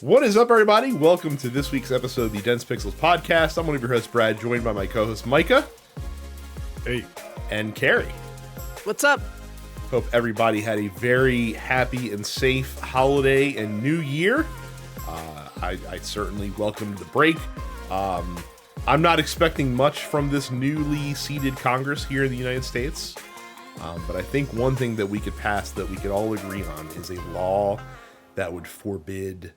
What is up, everybody? Welcome to this week's episode of the Dense Pixels podcast. I'm one of your hosts, Brad, joined by my co-host, Micah. Hey. And Carrie. What's up? Hope everybody had a very happy and safe holiday and new year. I certainly welcomed the break. I'm not expecting much from this newly seated Congress here in the United States. But I think one thing that we could pass that we could all agree on is a law that would forbid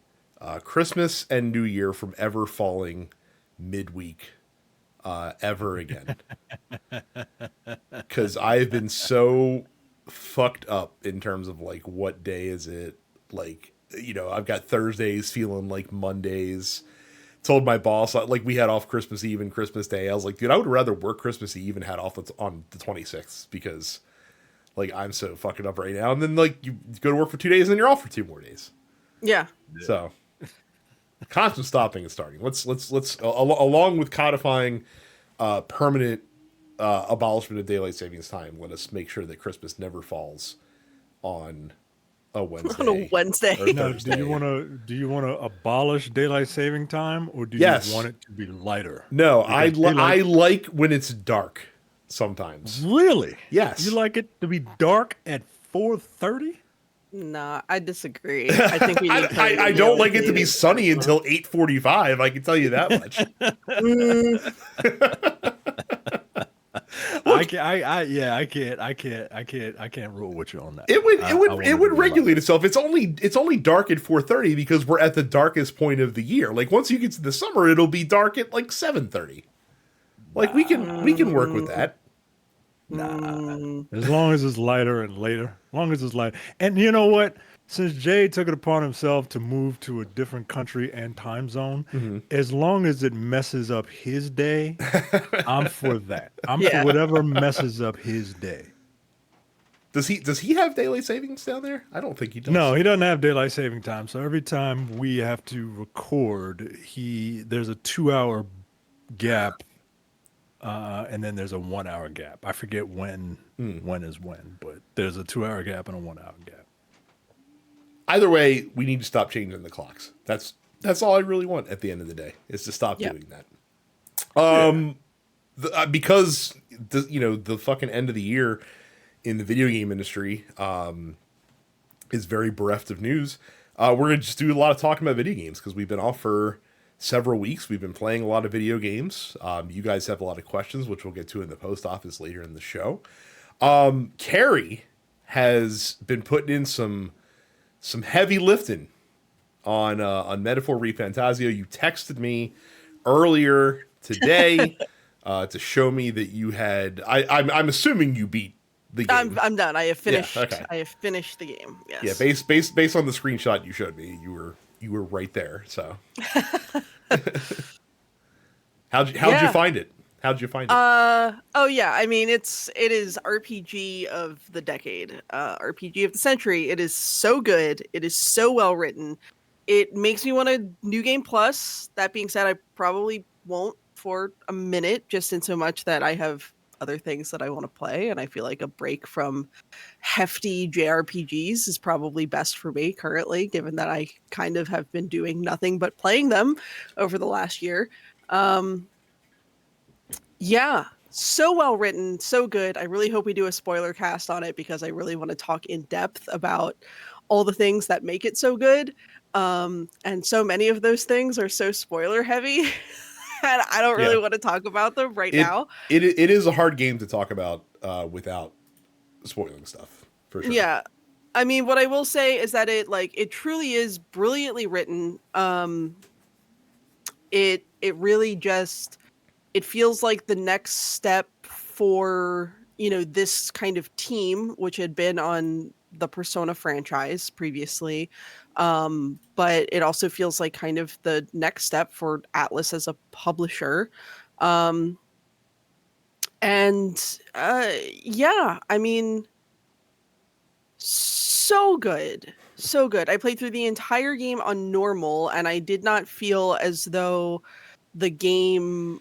Christmas and New Year from ever falling midweek ever again. Because I've been so fucked up in terms of like, what day is it? Like, you know, I've got Thursdays feeling like Mondays. Told my boss, like, we had off Christmas Eve and Christmas Day. I was like, dude, I would rather work Christmas Eve and had off on the 26th because, like, I'm so fucking up right now. And then, like, you go to work for 2 days and then you're off for 2 more days. Yeah. So, constant stopping and starting. Let's along with codifying permanent abolishment of daylight savings time, let us make sure that Christmas never falls on a Wednesday. On a Wednesday. Now, do you want to abolish daylight saving time, or do you want it to be lighter? No, I like when it's dark sometimes. Really? Yes. You like it to be dark at 4:30? Nah, I disagree. I think we need I don't like it to be sunny until 8:45. I can tell you that much. I can't rule with you on that. It would regulate itself. It's only dark at 4:30 because we're at the darkest point of the year. Like, once you get to the summer, it'll be dark at like 7:30. Like, we can work with that. Nah. As long as it's lighter and later. As long as it's light. And you know what? Since Jay took it upon himself to move to a different country and time zone, as long as it messes up his day, I'm for that. I'm for whatever messes up his day. Does he have daylight savings down there? I don't think he does. No, he doesn't have daylight saving time. So every time we have to record, there's a 2-hour gap. And then there's a 1 hour gap. I forget when is when, but there's a 2 hour gap and a 1 hour gap. Either way, we need to stop changing the clocks. That's all I really want at the end of the day, is to stop doing that. Because the fucking end of the year in the video game industry is very bereft of news. We're gonna just do a lot of talking about video games because we've been off for several weeks. We've been playing a lot of video games. You guys have a lot of questions, which we'll get to in the post office later in the show. Carrie has been putting in some heavy lifting on Metaphor ReFantazio. You texted me earlier today to show me that you had. I'm assuming you beat the game. I'm done. I have finished. Yeah, okay. I have finished the game. Yes. Yeah, based on the screenshot you showed me, you were right there. So, how'd you find it? How'd you find it? Oh yeah. I mean, it is RPG of the decade, RPG of the century. It is so good. It is so well written. It makes me want a new game plus. That being said, I probably won't for a minute, just in so much that I have other things that I want to play, and I feel like a break from hefty JRPGs is probably best for me currently, given that I kind of have been doing nothing but playing them over the last year. Yeah, so well written, so good. I really hope we do a spoiler cast on it because I really want to talk in depth about all the things that make it so good. And so many of those things are so spoiler heavy. And I don't really want to talk about them now. It is a hard game to talk about without spoiling stuff, for sure. Yeah. I mean, what I will say is that it truly is brilliantly written. It really just, it feels like the next step for, this kind of team, which had been on the Persona franchise previously. But it also feels like kind of the next step for Atlas as a publisher. I mean, so good. So good. I played through the entire game on normal, and I did not feel as though the game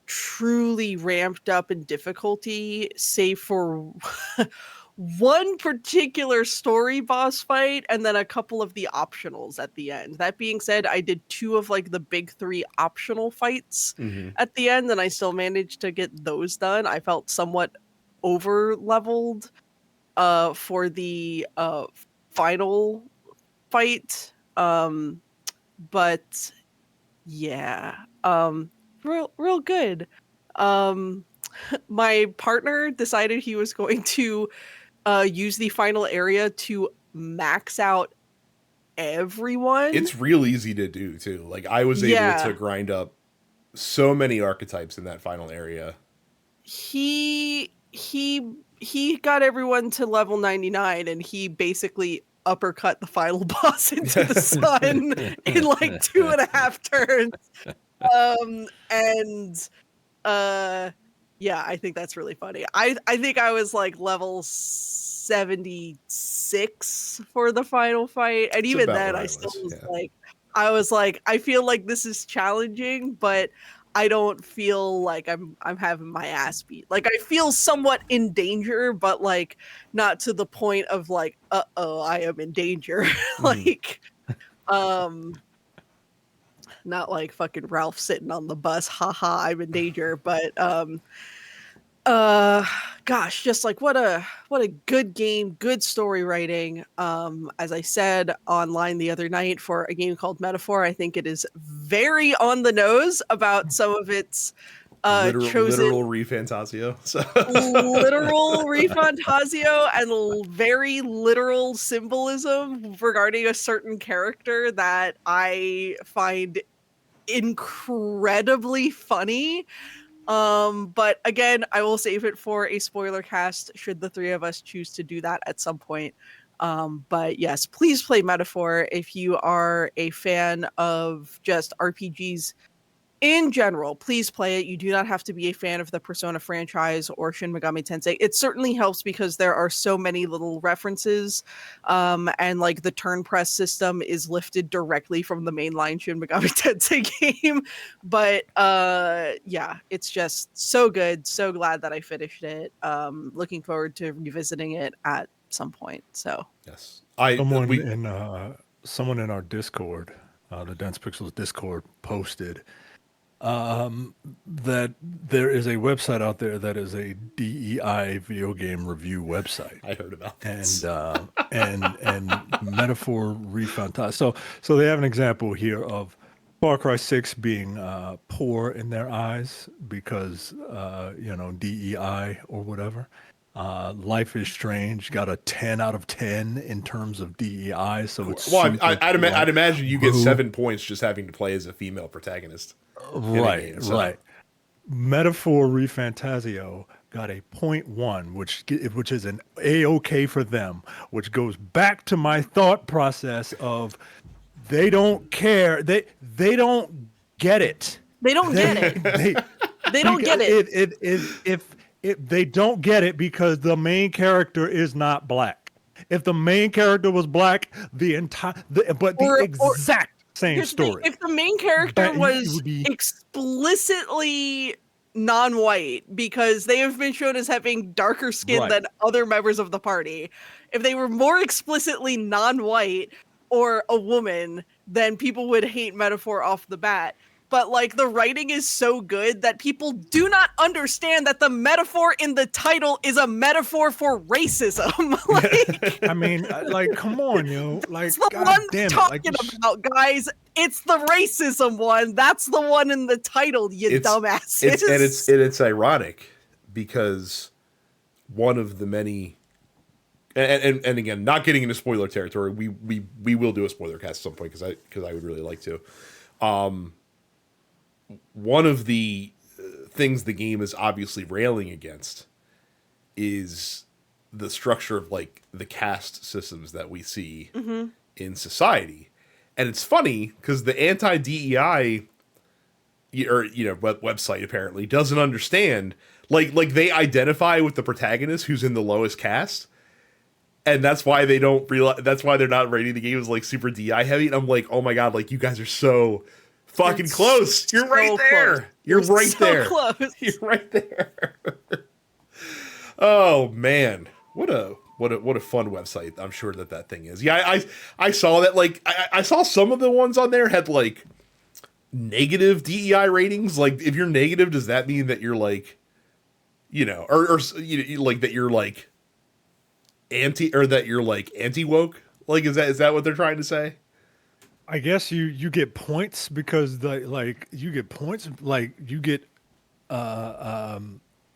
truly ramped up in difficulty, save for one particular story boss fight and then a couple of the optionals at the end. That being said, I did 2 of like the big 3 optional fights at the end, and I still managed to get those done. I felt somewhat over leveled for the final fight. But yeah, real good. My partner decided he was going to use the final area to max out everyone. It's real easy to do too. Like I was able to grind up so many archetypes in that final area. He got everyone to level 99, and he basically uppercut the final boss into the sun in like 2.5 turns. Yeah, I think that's really funny. I think I was like level 76 for the final fight, and even then I still was like, I feel like this is challenging, but I don't feel like I'm having my ass beat. Like I feel somewhat in danger, but like not to the point of like, I am in danger. Like not like fucking Ralph sitting on the bus, haha, I'm in danger, but gosh, just like what a good game, good story writing. As I said online the other night for a game called Metaphor, I think it is very on the nose about some of its literal ReFantazio. Literal ReFantazio and very literal symbolism regarding a certain character that I find incredibly funny. But again, I will save it for a spoiler cast should the 3 of us choose to do that at some point. But yes, please play Metaphor if you are a fan of just RPGs in general. Please play it. You do not have to be a fan of the Persona franchise or Shin Megami Tensei. It certainly helps because there are so many little references, and like the turn press system is lifted directly from the mainline Shin Megami Tensei game. But yeah, it's just so good. So glad that I finished it. Looking forward to revisiting it at some point. So yes, someone in our Discord, the Dense Pixels Discord, posted that there is a website out there that is a DEI video game review website. I heard about this. And Metaphor ReFantazio. So they have an example here of Far Cry 6 being poor in their eyes because DEI or whatever. Life is Strange got a 10 out of 10 in terms of DEI. So it's I'd imagine you get 7 points just having to play as a female protagonist. Right. Metaphor ReFantazio got a 0.1, which is an A-OK for them, which goes back to my thought process of they don't care. They don't get it. They don't get it. They don't get it. If they don't get it because the main character is not black. If the main character was black, the exact same story. If the main character was explicitly non-white, because they have been shown as having darker skin than other members of the party, if they were more explicitly non-white or a woman, then people would hate Metaphor off the bat. But like the writing is so good that people do not understand that the metaphor in the title is a metaphor for racism. Like, I mean, like, come on, yo. Like, it's the one I'm talking about, guys. It's the racism one. That's the one in the title, you dumbasses. It's ironic because one of the many, and again, not getting into spoiler territory, we will do a spoiler cast at some point because I would really like to. One of the things the game is obviously railing against is the structure of like the caste systems that we see in society. And it's funny because the anti-DEI website apparently doesn't understand like they identify with the protagonist who's in the lowest caste. And that's why they don't realize, that's why they're not rating the game as like super DI heavy. And I'm like, oh my God, like you guys are so fucking close. You're right there. You're right there. You're right there. Oh man. What a what a fun website. I'm sure that thing is. Yeah, I saw that. Like I saw some of the ones on there had like negative DEI ratings. Like if you're negative, does that mean that you're like, or like that you're like anti woke? Like is that what they're trying to say? I guess you get points because you get points, like you get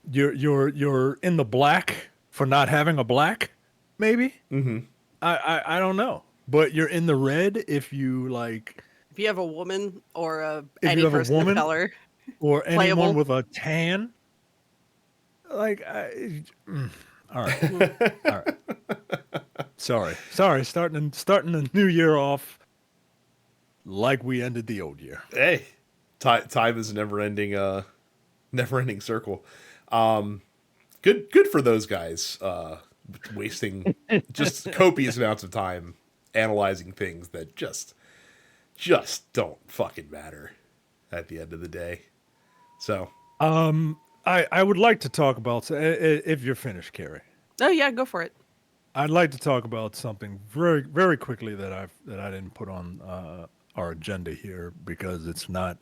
you're in the black for not having a black, maybe. Mm-hmm. I don't know, but you're in the red if you if you have a woman or if any you have a person woman of color or anyone playable. with a tan. All right, all right. Sorry. Starting the new year off like we ended the old year. Hey, time is a never-ending circle. Good for those guys. Wasting just copious amounts of time analyzing things that just don't fucking matter at the end of the day. So, I would like to talk about, if you're finished, Carrie. Oh yeah, go for it. I'd like to talk about something very, very quickly that I didn't put on our agenda here because it's not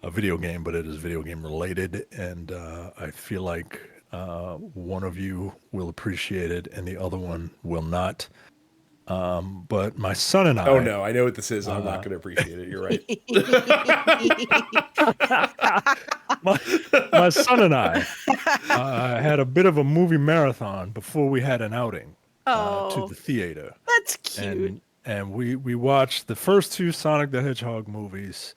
a video game, but it is video game related, and I feel like one of you will appreciate it and the other one will not. But my son and I. Oh no, I know what this is. I'm not going to appreciate it. You're right. my son and I had a bit of a movie marathon before we had an outing to the theater. That's cute. And we watched the first two Sonic the Hedgehog movies,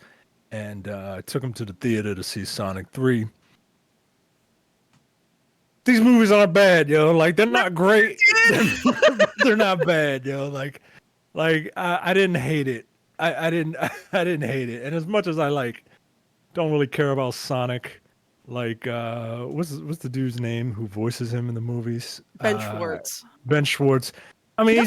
and took him to the theater to see Sonic 3. These movies aren't bad, yo. Like they're not great. They're not bad, yo. Like I didn't hate it. I didn't hate it. And as much as I don't really care about Sonic, what's the dude's name who voices him in the movies? Ben Schwartz. Ben Schwartz. I mean,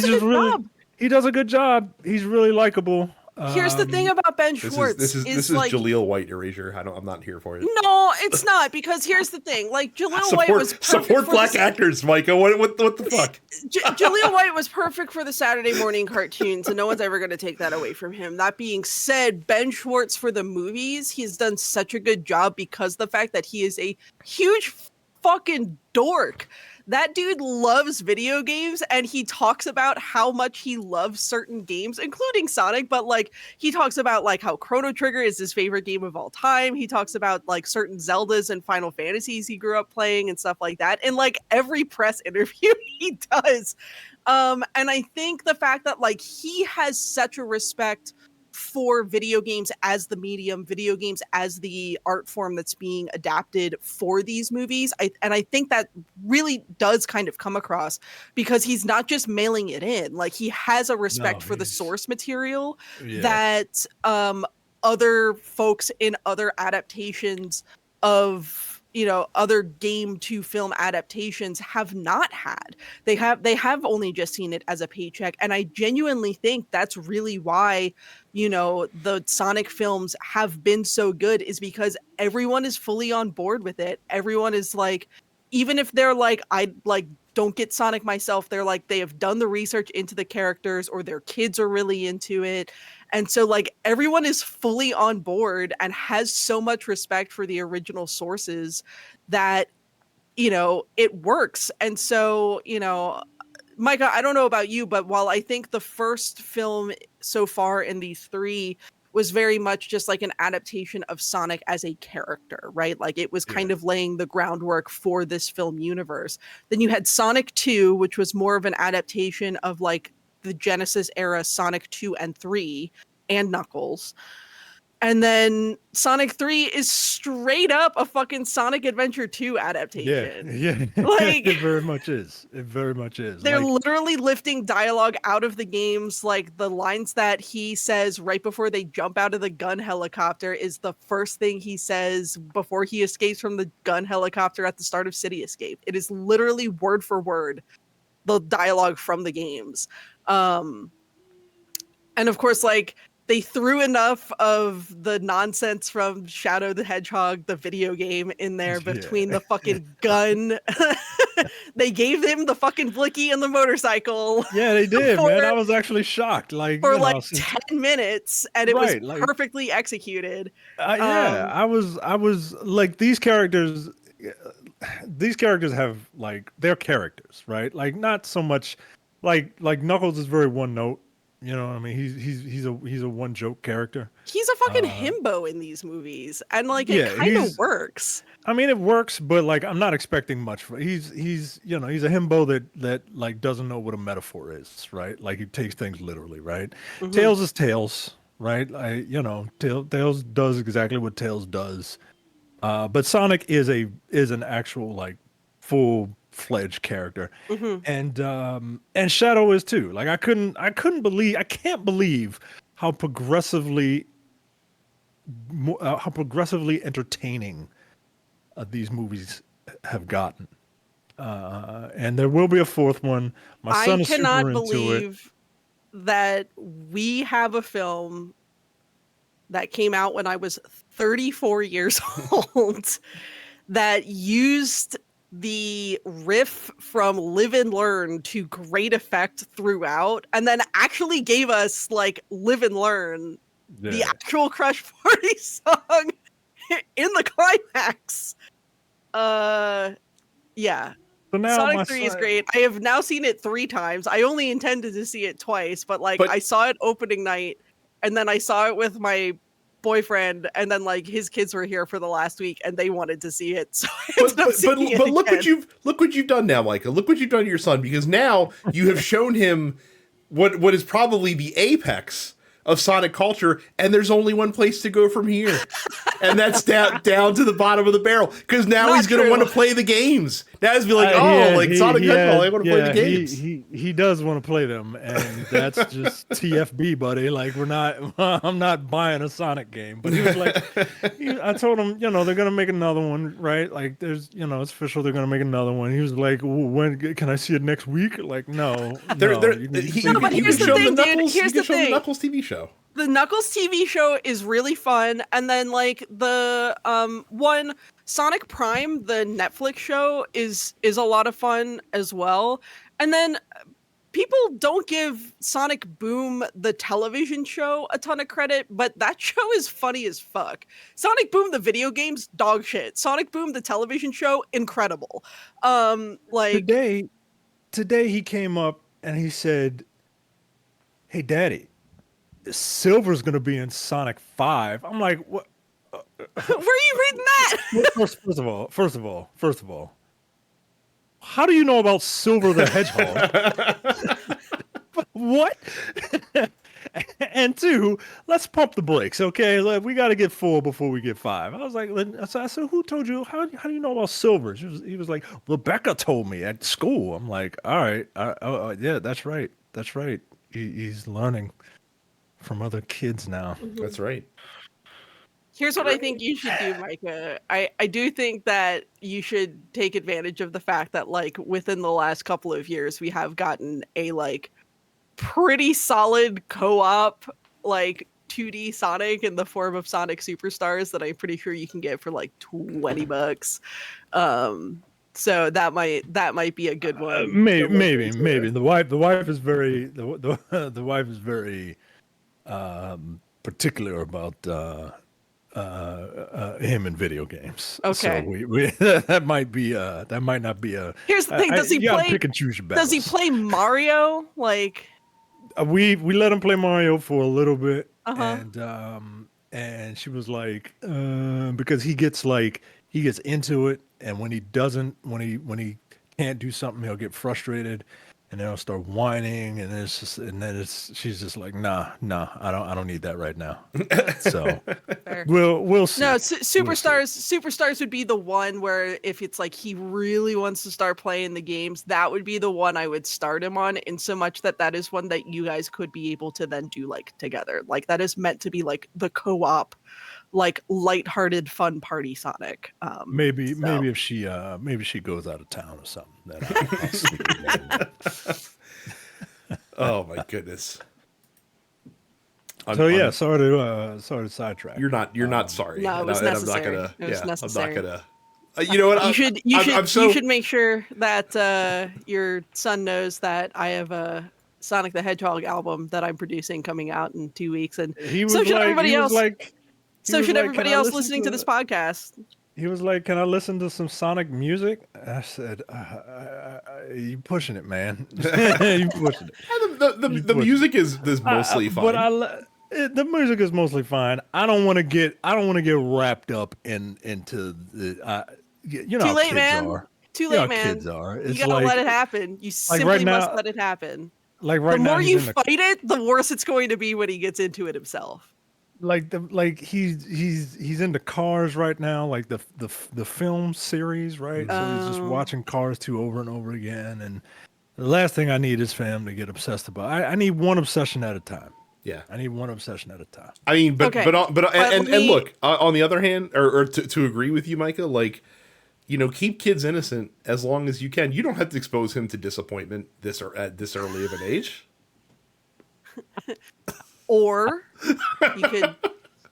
he does a good job. He's really likable. Here's the thing about Ben Schwartz. This is Jaleel White erasure. I'm not here for it. No, it's not, because here's the thing. Like Jaleel White was perfect support for black actors, Micah. What the fuck? Jaleel White was perfect for the Saturday morning cartoons, and no one's ever going to take that away from him. That being said, Ben Schwartz for the movies, he's done such a good job because the fact that he is a huge fucking dork. That dude loves video games, and he talks about how much he loves certain games, including Sonic, but he talks about how Chrono Trigger is his favorite game of all time. He talks about certain Zeldas and Final Fantasies he grew up playing and stuff like that. And every press interview he does. And I think the fact that he has such a respect for video games as the medium, video games as the art form that's being adapted for these movies. I think that really does kind of come across because he's not just mailing it in. He has a respect for the source material that other folks in other adaptations of other game to film adaptations have not had. They have only just seen it as a paycheck. And I genuinely think that's really why, the Sonic films have been so good, is because everyone is fully on board with it. Everyone is even if they're I don't get Sonic myself, they're they have done the research into the characters, or their kids are really into it. And so everyone is fully on board and has so much respect for the original sources that, it works. And so, Micah, I don't know about you, but while I think the first film so far in these three was very much just an adaptation of Sonic as a character, right? It was kind of laying the groundwork for this film universe. Then you had Sonic 2, which was more of an adaptation of the Genesis era Sonic 2 and 3 and Knuckles. And then Sonic 3 is straight up a fucking Sonic Adventure 2 adaptation. Yeah. It very much is. It very much is. They're literally lifting dialogue out of the games. The lines that he says right before they jump out of the gun helicopter is the first thing he says before he escapes from the gun helicopter at the start of City Escape. It is literally word for word the dialogue from the games. And of course, they threw enough of the nonsense from Shadow the Hedgehog, the video game, in there between the fucking gun They gave him the fucking blicky and the motorcycle. Yeah, they did, man. I For- was actually shocked. Like, for you know, like since, 10 minutes, and it was right, like, perfectly executed. yeah, I was like, these characters have like they're characters, right? Like, not so much like Knuckles is very one note. You know what I mean? He's a one joke character. He's a fucking himbo in these movies, and like Yeah, it kind of works. I mean, it works, but like I'm not expecting much. He's you know, he's a himbo that like doesn't know what a metaphor is, right? Like he takes things literally, right? Tails is Tails, right? Tails does exactly what Tails does. But Sonic is an actual like full-fledged character, and Shadow is too. Like I can't believe how progressively entertaining these movies have gotten. And there will be a fourth one. My son is cannot super into it. believe that we have a film that came out when I was 34 years old that used the riff from Live and Learn to great effect throughout, and then actually gave us like Live and Learn, the actual Crush Party song in the climax. Yeah. So now Sonic 3 is great. I have now seen it 3 times. I only intended to see it twice, but I saw it opening night, and then I saw it with my boyfriend, and then like his kids were here for the last week and they wanted to see it. So but look what you've done now, Micah. Look what you've done to your son, because now you have shown him what is probably the apex of Sonic culture, and there's only one place to go from here, and that's down to the bottom of the barrel. Because now he's going to want to play the games. Now he's be like, Sonic Hedgehog, I want to play the games. He does want to play them, and that's just TFB, buddy. Like I'm not buying a Sonic game. But he was like, I told him, they're going to make another one, right? Like there's, it's official, they're going to make another one. He was like, when can I see it next week? Like, no. But here's the thing, dude. Here's the thing. The Knuckles TV show. The Knuckles TV show is really fun, and then like the one Sonic Prime, the Netflix show, is a lot of fun as well. And then people don't give Sonic Boom, the television show, a ton of credit, but that show is funny as fuck. Sonic Boom, the video games, dog shit. Sonic Boom, the television show, incredible. Today he came up and he said, "Hey, Daddy, Silver's gonna be in Sonic 5." I'm like, what? Where are you reading that? First of all, how do you know about Silver the Hedgehog? What? And 2, let's pump the brakes, okay? We got to get 4 before we get 5. I was like, I said, who told you? How do you know about Silver? He was like, Rebecca told me at school. I'm like, all right, yeah, that's right. He's learning from other kids now. That's right. Here's what I think you should do, Micah. I do think that you should take advantage of the fact that like within the last couple of years we have gotten a like pretty solid co-op like 2D Sonic in the form of Sonic Superstars that I'm pretty sure you can get for like $20. So that might be a good one. Maybe. The wife is very the wife is very particular about him in video games. Okay, so we that might not be a. Here's the thing: does he play? Pick and choose your battles. Does he play Mario? Like we let him play Mario for a little bit, and she was like, because he gets into it, and when he can't do something, he'll get frustrated. And then I'll start whining, and she's just like, nah, I don't need that right now. So we'll see. No, Superstars would be the one where if it's like he really wants to start playing the games, that would be the one I would start him on. In so much that is one that you guys could be able to then do like together. Like that is meant to be like the co-op, like lighthearted fun party Sonic. Maybe if she goes out of town or something. Then I'll sneak it in. Oh my goodness. Sorry to sidetrack. You're not sorry. No, it was necessary. I'm You know what? You should make sure that your son knows that I have a Sonic the Hedgehog album that I'm producing coming out in 2 weeks, and so should everybody else. So should everybody else listening to this podcast. He was like, "Can I listen to some Sonic music?" I said, "You pushing it, man. You pushing it." The music is mostly fine. But the music is mostly fine. I don't want to get wrapped up into the you know Too how late, kids man. are. Too late, how man. Kids are. It's you gotta let it happen. You simply must let it happen. The more you fight it, the worse it's going to be when he gets into it himself. He's into Cars right now, like the film series, right? So he's just watching Cars 2 over and over again. And the last thing I need is for him to get obsessed about. I need one obsession at a time. Yeah, I need one obsession at a time. I mean, but look, on the other hand, or to agree with you, Micah, like, you know, keep kids innocent as long as you can. You don't have to expose him to disappointment at this early of an age. Or you could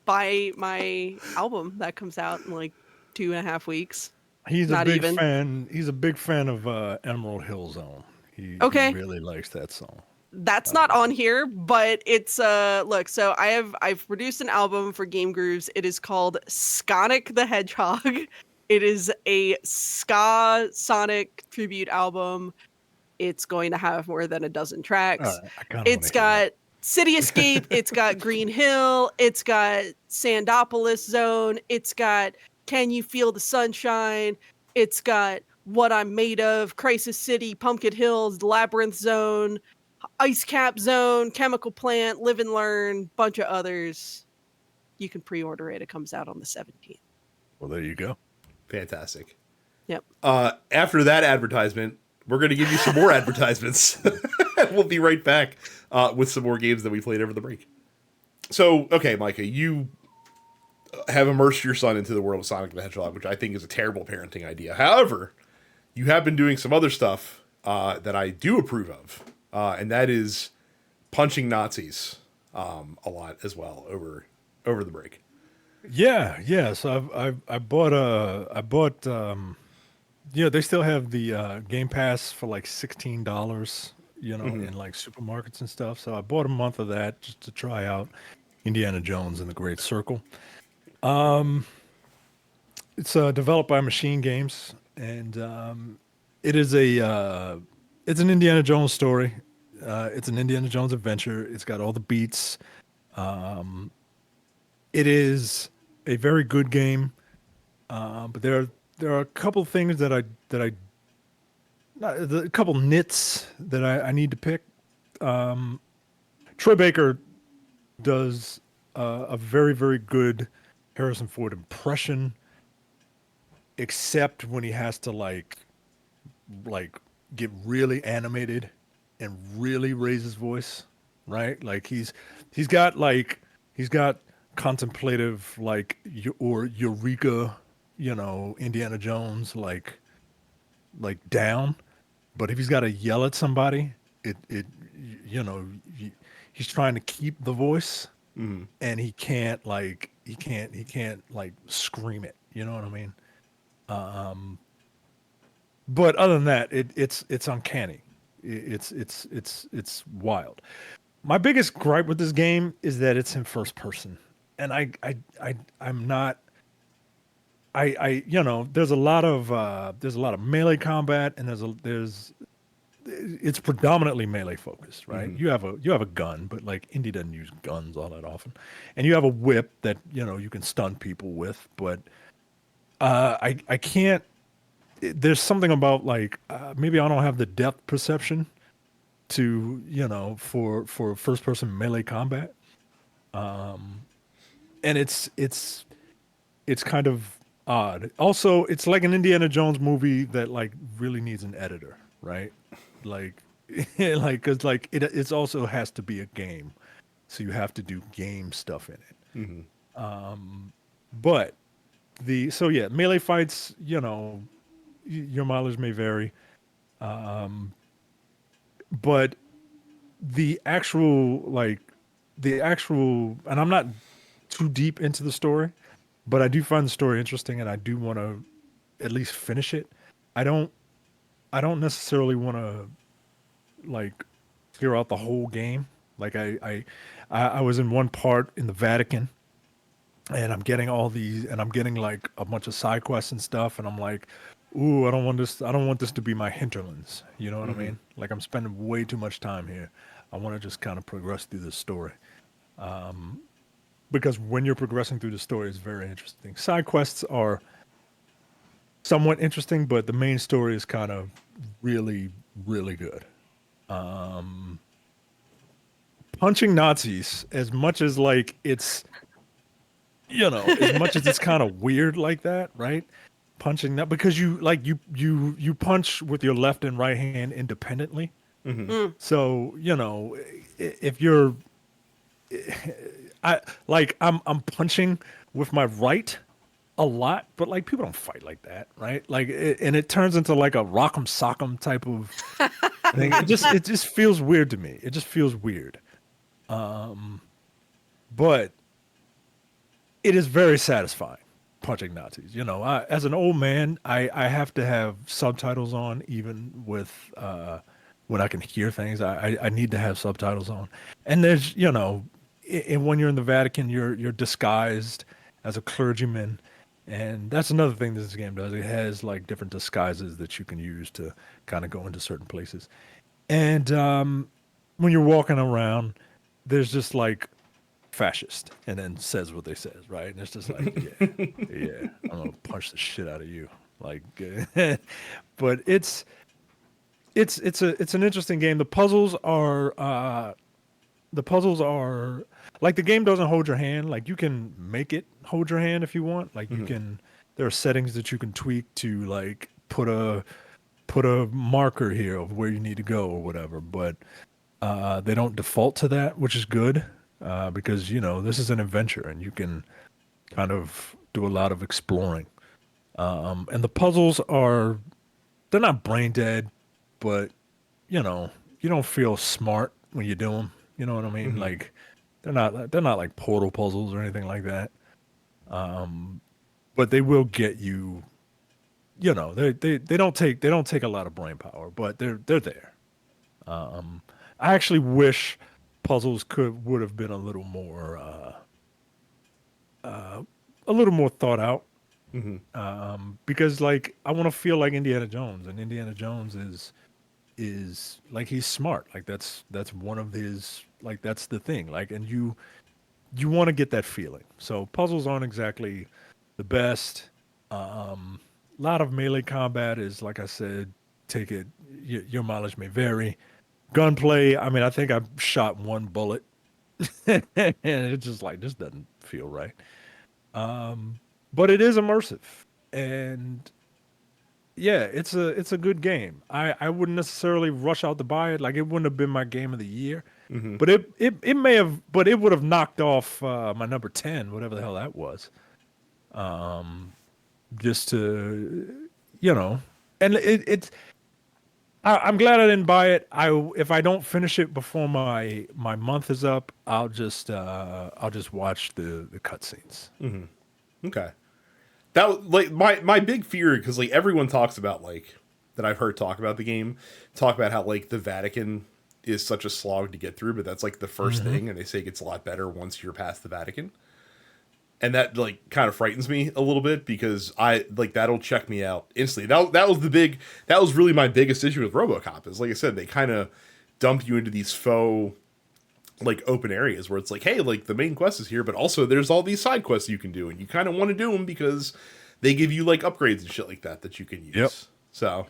buy my album that comes out in like 2.5 weeks. He's a big fan. He's a big fan of Emerald Hill Zone. He really likes that song. That's not on here, but it's look. So I've produced an album for Game Grooves. It is called Sonic the Hedgehog. It is a ska Sonic tribute album. It's going to have more than a dozen tracks. It's got City Escape, it's got Green Hill, it's got Sandopolis Zone, it's got Can You Feel the Sunshine, it's got What I'm Made Of, Crisis City, Pumpkin Hills, Labyrinth Zone, Ice Cap Zone, Chemical Plant, Live and Learn, bunch of others. You can pre-order it. It comes out on the 17th. Well, there you go. Fantastic. Yep. After that advertisement, we're going to give you some more advertisements. We'll be right back with some more games that we played over the break. So, okay, Micah, you have immersed your son into the world of Sonic the Hedgehog, which I think is a terrible parenting idea. However, you have been doing some other stuff that I do approve of, and that is punching Nazis a lot as well over the break. Yeah. So I bought they still have the Game Pass for like $16, in like supermarkets and stuff. So I bought a month of that just to try out Indiana Jones and the Great Circle. It's developed by Machine Games, and it's an Indiana Jones story. It's an Indiana Jones adventure. It's got all the beats. It is a very good game, but there are a couple things a couple nits that I need to pick. Troy Baker does a very, very good Harrison Ford impression, except when he has to like get really animated and really raise his voice, right? Like he's got contemplative or Eureka, Indiana Jones like down, but if he's got to yell at somebody, he's trying to keep the voice, and he can't scream it. You know what I mean? But other than that, it's uncanny. It's wild. My biggest gripe with this game is that it's in first person, and I'm not. There's a lot of melee combat, and it's predominantly melee focused, right? You have a gun, but like Indy doesn't use guns all that often, and you have a whip that you can stun people with, but I can't. There's something about maybe I don't have the depth perception to for first person melee combat, and it's kind of odd. Also, it's like an Indiana Jones movie that really needs an editor, right? Because it also has to be a game, so you have to do game stuff in it. But melee fights, your mileage may vary, but the actual, and I'm not too deep into the story, but I do find the story interesting, and I do want to at least finish it. I don't necessarily want to like clear out the whole game. Like I was in one part in the Vatican, and I'm getting all these, and I'm getting like a bunch of side quests and stuff, and I'm like, ooh, I don't want this to be my hinterlands. You know what I mean? Like I'm spending way too much time here. I want to just kind of progress through this story. Because when you're progressing through the story, it's very interesting. Side quests are somewhat interesting, but the main story is kind of really, really good. Punching Nazis, as much as like it's, as much as it's kind of weird like that, right? Punching that because you like you punch with your left and right hand independently. So if you're, I'm punching with my right a lot, but like people don't fight like that, right? Like, and it turns into like a rock'em sock'em type of thing. It just feels weird to me. It just feels weird. But it is very satisfying punching Nazis. As an old man, I have to have subtitles on even with when I can hear things. I need to have subtitles on. And there's and when you're in the Vatican, you're disguised as a clergyman. And that's another thing that this game does. It has like different disguises that you can use to kind of go into certain places. And when you're walking around, there's just like fascist, and then says what they says, right? And it's just like, yeah, I'm gonna punch the shit out of you, like. But it's an interesting game. The puzzles are like the game doesn't hold your hand. Like you can make it hold your hand if you want. Like you can. There are settings that you can tweak to like put a marker here of where you need to go or whatever. But they don't default to that, which is good because this is an adventure and you can kind of do a lot of exploring. And the puzzles they're not brain dead, but you don't feel smart when you do them. You know what I mean? Like they're not like portal puzzles or anything like that. But they will get you. They don't take a lot of brain power, but they're there. I actually wish puzzles would have been a little more thought out. Because like I want to feel like Indiana Jones, and Indiana Jones is like he's smart. Like that's one of his, like that's the thing. Like, and you want to get that feeling. So puzzles aren't exactly the best. A lot of melee combat is, like I said, take it. Your mileage may vary. Gunplay, I mean, I think I shot one bullet, and it's just like this doesn't feel right. But it is immersive, and yeah, it's a good game. I wouldn't necessarily rush out to buy it. Like it wouldn't have been my game of the year, but it may have. But it would have knocked off my number 10, whatever the hell that was. Just to, and it's. I'm glad I didn't buy it. If I don't finish it before my month is up, I'll just watch the cutscenes. Okay. That like my big fear, because like everyone talks about, like, that I've heard talk about the game, talk about how like the Vatican is such a slog to get through, but that's like the first thing, and they say it gets a lot better once you're past the Vatican. And that like kind of frightens me a little bit, because I like that'll check me out instantly. That was really my biggest issue with RoboCop, is like I said, they kind of dump you into these faux like open areas where it's like, hey, like the main quest is here, but also there's all these side quests you can do, and you kind of want to do them because they give you like upgrades and shit like that you can use. Yep. So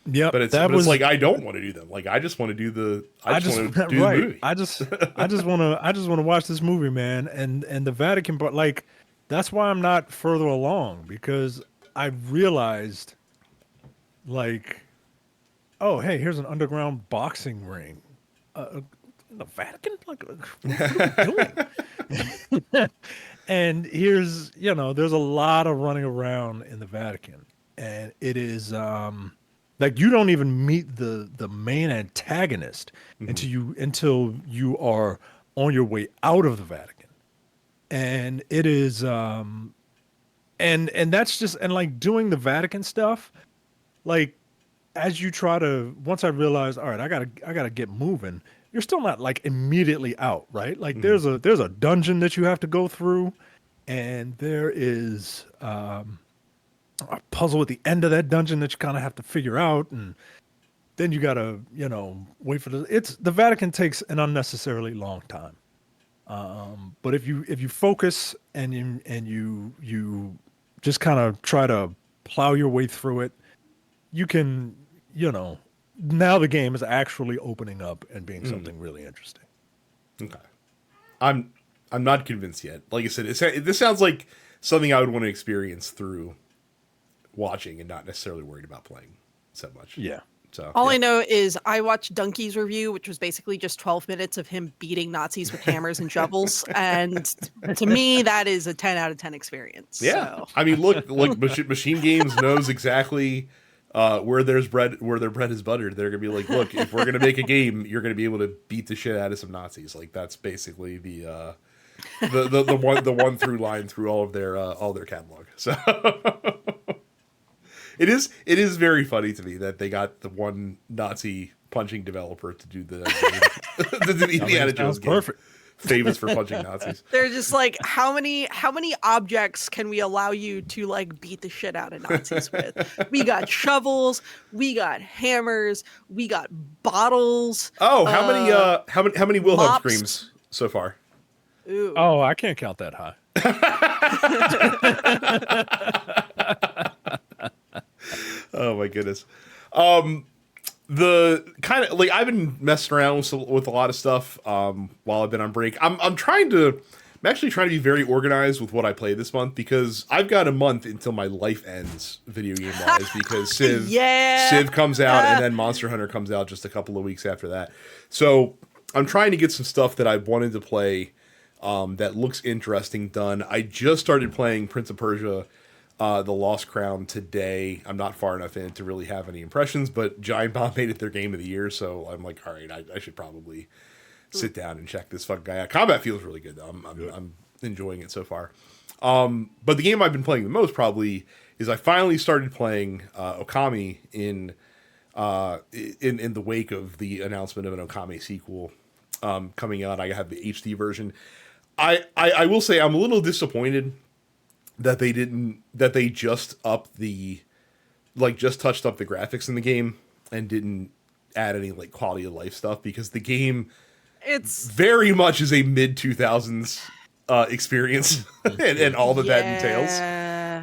yeah, but it's like I don't want to do them. Like I just want to do the want to do the movie. I just want to watch this movie, man. And the Vatican, but like that's why I'm not further along, because I realized like, oh hey, here's an underground boxing ring. In the Vatican? Like, what are we doing? And here's, there's a lot of running around in the Vatican, and it is like you don't even meet the main antagonist until you are on your way out of the Vatican, and it is and that's just, and like doing the Vatican stuff, like as you try to, once I realized, all right, I gotta get moving. You're still not like immediately out, right? Like there's a dungeon that you have to go through, and there is a puzzle at the end of that dungeon that you kind of have to figure out, and then you gotta, wait for the Vatican takes an unnecessarily long time. But if you focus and you just kind of try to plow your way through it, you can, now the game is actually opening up and being something really interesting. Okay. I'm not convinced yet. Like I said, this sounds like something I would want to experience through watching and not necessarily worried about playing so much. Yeah. So all I know is I watched Donkey's review, which was basically just 12 minutes of him beating Nazis with hammers and shovels, and to me, that is a 10 out of 10 experience. Yeah, So. I mean, look, Machine Games knows exactly where their bread is buttered. They're gonna be like, look, if we're gonna make a game, you're gonna be able to beat the shit out of some Nazis. Like that's basically the one through line through all their catalog. So. It is very funny to me that they got the one Nazi punching developer to do the Indiana Jones game. Perfect. Famous for punching Nazis. They're just like, how many objects can we allow you to like beat the shit out of Nazis with? We got shovels, we got hammers, we got bottles. Oh, how many Wilhelm mops. screams so far? Ooh. Oh, I can't count that high. Oh my goodness. The kind of like I've been messing around with a lot of stuff while I've been on break. I'm actually trying to be very organized with what I play this month because I've got a month until my life ends video game wise because Civ comes out and then Monster Hunter comes out just a couple of weeks after that. So I'm trying to get some stuff that I've wanted to play that looks interesting done. I just started playing Prince of Persia The Lost Crown today. I'm not far enough in to really have any impressions, but Giant Bomb made it their game of the year, so I'm like, all right, I should probably sit down and check this fucking guy out. Combat feels really good, though. I'm enjoying it so far. But the game I've been playing the most probably is I finally started playing Okami in the wake of the announcement of an Okami sequel coming out. I have the HD version. I will say I'm a little disappointed that they just upped just touched up the graphics in the game and didn't add any like quality of life stuff because the game It's very much is a mid 2000s experience and all that entails.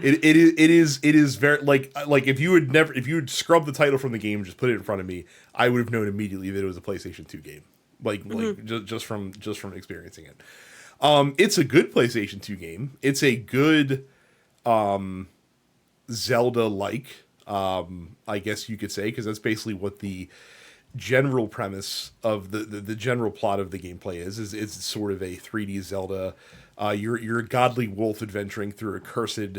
It is very like if you would scrub the title from the game and just put it in front of me, I would have known immediately that it was a PlayStation 2 game. Just from experiencing it. It's a good PlayStation 2 game. It's a good Zelda-like, I guess you could say, because that's basically what the general premise of the general plot of the gameplay is it's sort of a 3D Zelda. You're a godly wolf adventuring through a cursed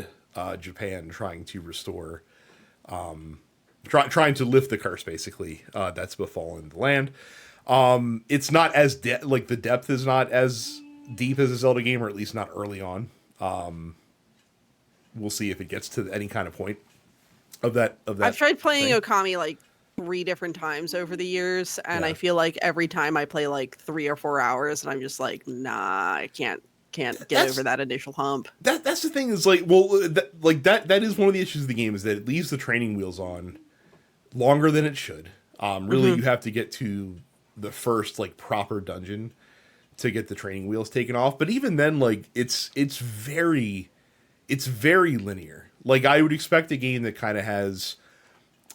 Japan, trying to restore, trying to lift the curse, basically, that's befallen the land. It's not as the depth is not as deep as a Zelda game, or at least not early on. We'll see if it gets to any kind of point of that. I've tried playing thing. Okami like 3 different times over the years, and Yeah. I feel like every time I play like 3 or 4 hours, and I'm just like, nah, I can't get over that initial hump. That's the thing is that is one of the issues of the game is that it leaves the training wheels on longer than it should. Really, you have to get to the first proper dungeon to get the training wheels taken off. But even then, it's very linear. I would expect a game that kind of has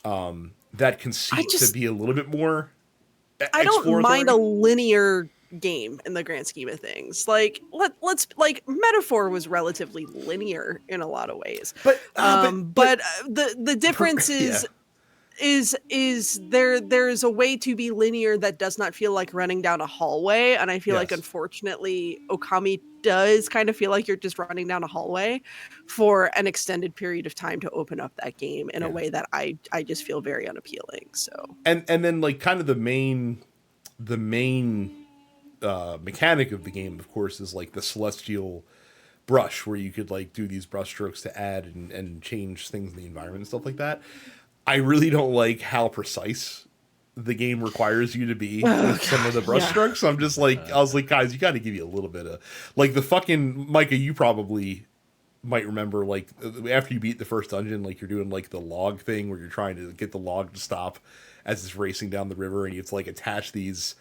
that conceit to be a little bit more. I don't mind a linear game in the grand scheme of things. Let's Metaphor was relatively linear in a lot of ways. But the difference is there's a way to be linear that does not feel like running down a hallway, and I feel like unfortunately Okami does kind of feel like you're just running down a hallway for an extended period of time to open up that game in a way that I just feel very unappealing. So and then kind of the main mechanic of the game, of course, is the celestial brush where you could like do these brush strokes to add and change things in the environment and stuff like that. I really don't like how precise the game requires you to be with some of the brush strokes. I'm just like, I was like, guys, you got to give you a little bit of like the fucking Micah. You probably might remember like after you beat the first dungeon, like you're doing like the log thing where you're trying to get the log to stop as it's racing down the river, and you have to like attach these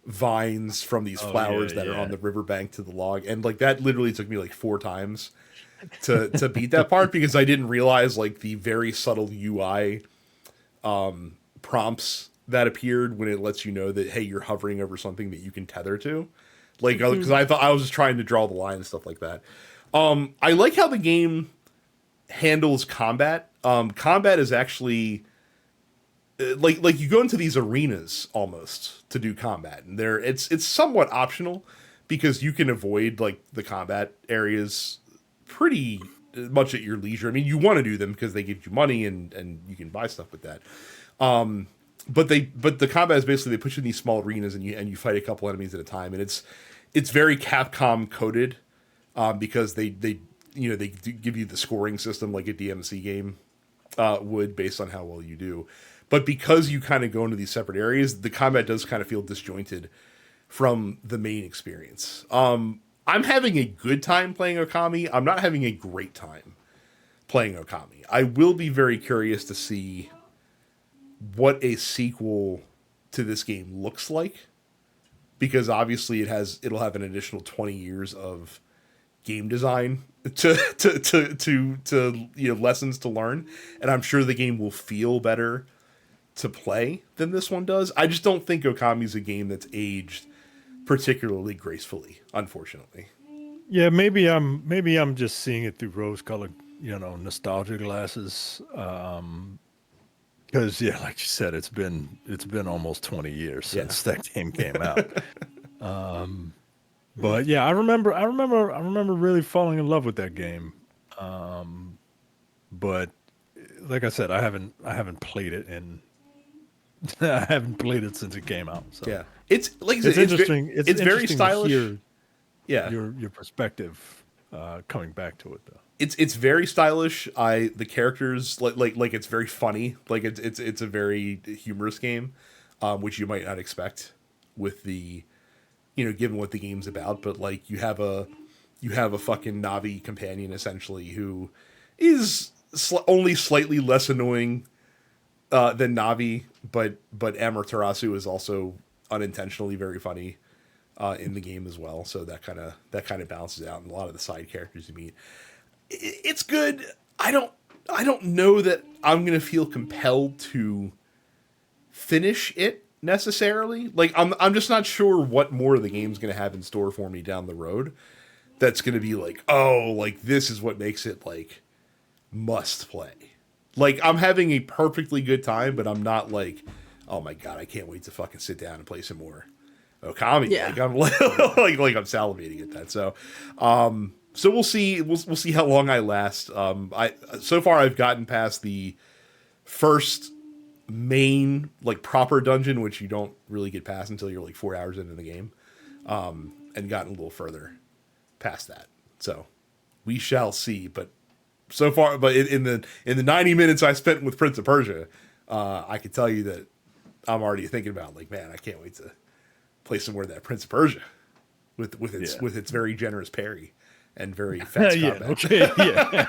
vines from these flowers that are on the riverbank to the log, and like that literally took me like 4 times to beat that part because I didn't realize like the very subtle UI prompts that appeared when it lets you know that hey, you're hovering over something that you can tether to, like because I thought I was just trying to draw the line and stuff like that. I like how the game handles combat. Combat is actually like you go into these arenas almost to do combat, and it's somewhat optional because you can avoid like the combat areas pretty much at your leisure. I mean, you want to do them because they give you money and you can buy stuff with that. But the combat is basically they put you in these small arenas and you fight a couple enemies at a time, and it's very Capcom coded because they do give you the scoring system like a DMC game would based on how well you do. But because you kind of go into these separate areas, the combat does kind of feel disjointed from the main experience. I'm having a good time playing Okami. I'm not having a great time playing Okami. I will be very curious to see what a sequel to this game looks like, because obviously it'll have an additional 20 years of game design to lessons to learn, and I'm sure the game will feel better to play than this one does. I just don't think Okami's a game that's aged particularly gracefully, unfortunately. Yeah, maybe I'm just seeing it through rose-colored, nostalgia glasses. Because like you said, it's been almost 20 years since that game came out. But yeah, I remember really falling in love with that game. But like I said, I haven't played it I haven't played it since it came out. So Yeah, it's like it's interesting. It's very stylish. To hear your perspective coming back to it though. It's very stylish. The characters like it's very funny. Like it's a very humorous game, which you might not expect with the, given what the game's about. But like you have a fucking Navi companion essentially who is only slightly less annoying than Navi, but Amaterasu is also unintentionally very funny in the game as well. So that kind of balances out, and a lot of the side characters you meet. It's good. I don't know that I'm gonna feel compelled to finish it necessarily. Like I'm just not sure what more the game's gonna have in store for me down the road. That's gonna be like, oh, like this is what makes it like must play. Like I'm having a perfectly good time, but I'm not like, oh my god, I can't wait to fucking sit down and play some more Okami. Yeah. Like I'm like I'm salivating at that. So we'll see. We'll see how long I last. So far I've gotten past the first main like proper dungeon, which you don't really get past until you're like 4 hours into the game, and gotten a little further past that. So we shall see. But so far, in the 90 minutes I spent with Prince of Persia, I can tell you that I'm already thinking about like, man, I can't wait to play some more of that Prince of Persia with its very generous parry and very fast combat. Okay, yeah.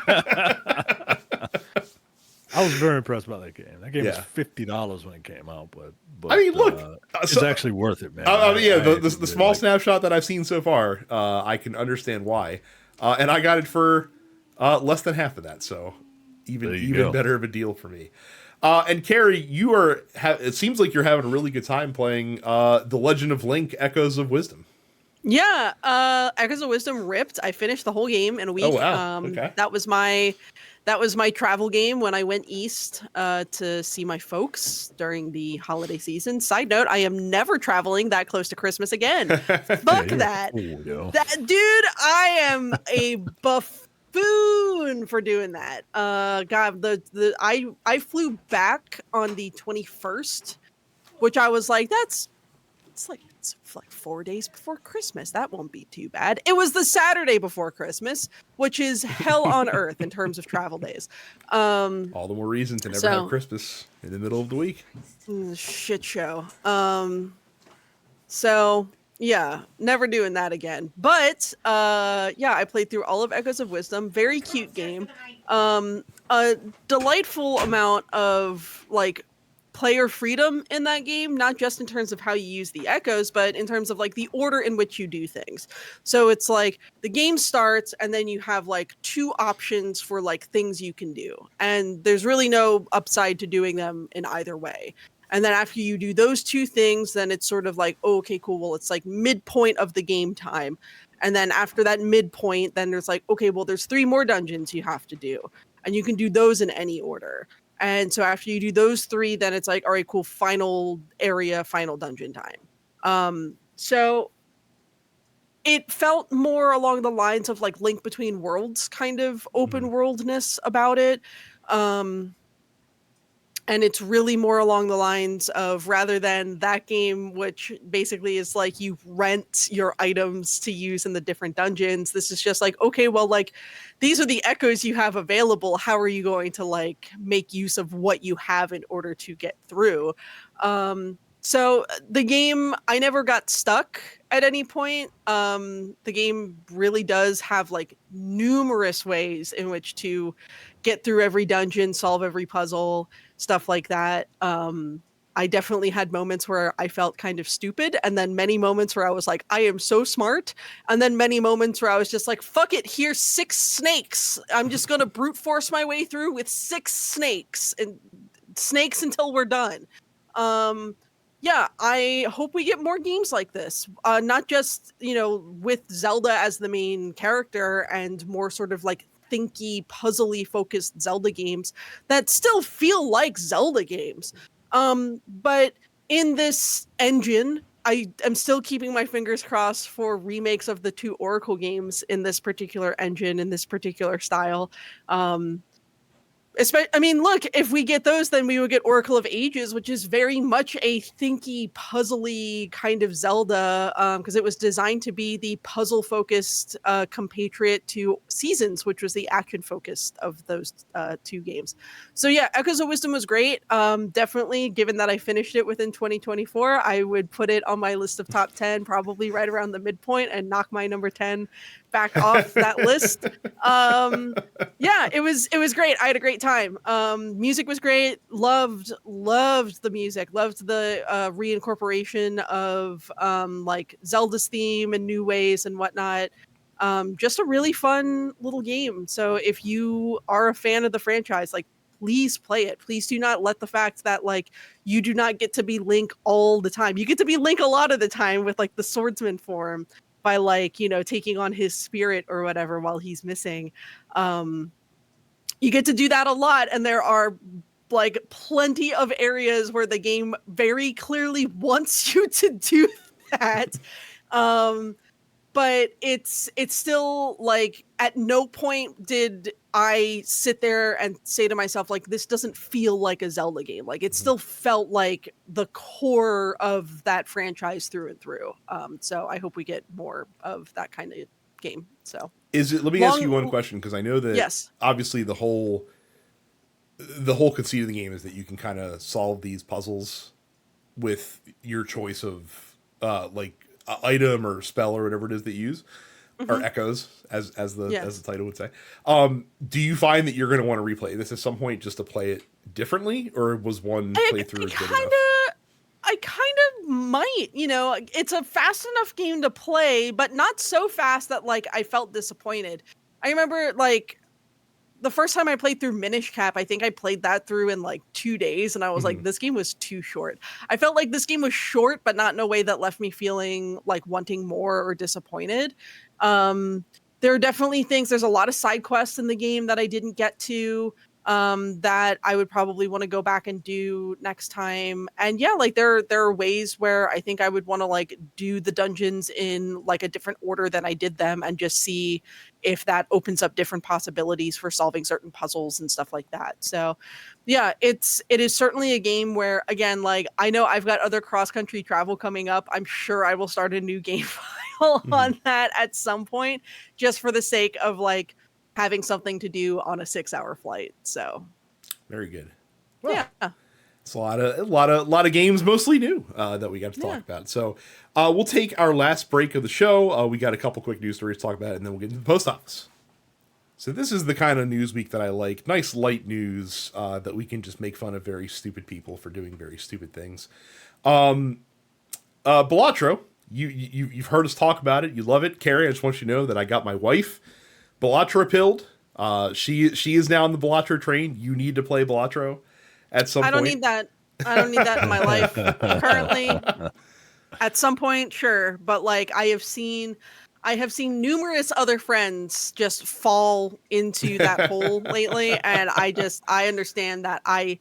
I was very impressed by that game. That game was $50 when it came out, but I mean, look, it's actually worth it, man. The small snapshot that I've seen so far, I can understand why, and I got it for less than half of that, so even better of a deal for me. And Carrie, you are. It seems like you're having a really good time playing The Legend of Link: Echoes of Wisdom. Yeah, Echoes of Wisdom ripped. I finished the whole game in a week. Oh wow! Okay. That was my travel game when I went east to see my folks during the holiday season. Side note: I am never traveling that close to Christmas again. Fuck that. That dude, I am a buffoon for doing that. God, I flew back on the 21st, which I was like, it's it's like 4 days before Christmas. That won't be too bad. It was the Saturday before Christmas, which is hell on earth in terms of travel days. All the more reason to never have Christmas in the middle of the week. Shit show. So yeah, never doing that again. But yeah, I played through all of Echoes of Wisdom. Very cute game. A delightful amount of like player freedom in that game, not just in terms of how you use the echoes, but in terms of like the order in which you do things. So it's like the game starts and then you have like 2 options for like things you can do. And there's really no upside to doing them in either way. And then after you do those 2 things, then it's sort of like, oh, okay, cool. Well, it's like midpoint of the game time. And then after that midpoint, then there's like, okay, well, there's 3 more dungeons you have to do. And you can do those in any order. And so after you do those 3, then it's like, all right, cool, final area, final dungeon time. So it felt more along the lines of like Link Between Worlds kind of open worldness about it. And it's really more along the lines of, rather than that game, which basically is like you rent your items to use in the different dungeons. This is just like, okay, well, like these are the echoes you have available. How are you going to like make use of what you have in order to get through? So the game, I never got stuck at any point. The game really does have like numerous ways in which to get through every dungeon, solve every puzzle, stuff like that. I definitely had moments where I felt kind of stupid, and then many moments where I was like, I am so smart. And then many moments where I was just like, fuck it, here's 6 snakes. I'm just going to brute force my way through with 6 snakes and snakes until we're done. Yeah, I hope we get more games like this. Not just, with Zelda as the main character, and more sort of like thinky, puzzly focused Zelda games that still feel like Zelda games. But in this engine, I am still keeping my fingers crossed for remakes of the 2 Oracle games in this particular engine, in this particular style. I mean, look, if we get those, then we would get Oracle of Ages, which is very much a thinky, puzzly kind of Zelda, because it was designed to be the puzzle-focused compatriot to Seasons, which was the action-focused of those 2 games. So yeah, Echoes of Wisdom was great. Definitely, given that I finished it within 2024, I would put it on my list of top 10, probably right around the midpoint, and knock my number 10 back off that list. Yeah, it was great. I had a great time. Music was great. Loved the music. Loved the reincorporation of like Zelda's theme in new ways and whatnot. Just a really fun little game. So if you are a fan of the franchise, like, please play it. Please do not let the fact that like you do not get to be Link all the time. You get to be Link a lot of the time with like the swordsman form, by like, taking on his spirit or whatever while he's missing. You get to do that a lot, and there are like plenty of areas where the game very clearly wants you to do that. But it's still like, at no point did I sit there and say to myself, like, this doesn't feel like a Zelda game. Like, it still felt like the core of that franchise through and through. So I hope we get more of that kind of game. So let me ask you one question, because I know that yes, obviously the whole conceit of the game is that you can kind of solve these puzzles with your choice of like item or spell or whatever it is that you use, or echoes, as the title would say. Do you find that you're going to want to replay this at some point just to play it differently, or was one playthrough good enough? I kind of might. It's a fast enough game to play, but not so fast that like I felt disappointed. I remember like the first time I played through Minish Cap, I think I played that through in like 2 days, and I was like, this game was too short. I felt like this game was short, but not in a way that left me feeling like wanting more or disappointed. There are definitely things. There's a lot of side quests in the game that I didn't get to. that I would probably want to go back and do next time. And yeah, like there are ways where I think I would want to like do the dungeons in like a different order than I did them and just see if that opens up different possibilities for solving certain puzzles and stuff like that. So yeah, it is certainly a game where, again, like I know I've got other cross-country travel coming up. I'm sure I will start a new game file on that at some point, just for the sake of like having something to do on a 6-hour flight. So very good. Well, yeah, it's a lot of games, mostly new, that we got to talk about. So we'll take our last break of the show. We got a couple quick news stories to talk about, and then we'll get into the post office. So this is the kind of news week that I like. Nice light news that we can just make fun of very stupid people for doing very stupid things. Balatro, you've heard us talk about it. You love it. Carrie, I just want you to know that I got my wife Balatro pilled. She is now on the Balatro train. You need to play Balatro at some point. I don't need that. I don't need that in my life currently. At some point, sure, but like I have seen numerous other friends just fall into that hole lately, and I understand that I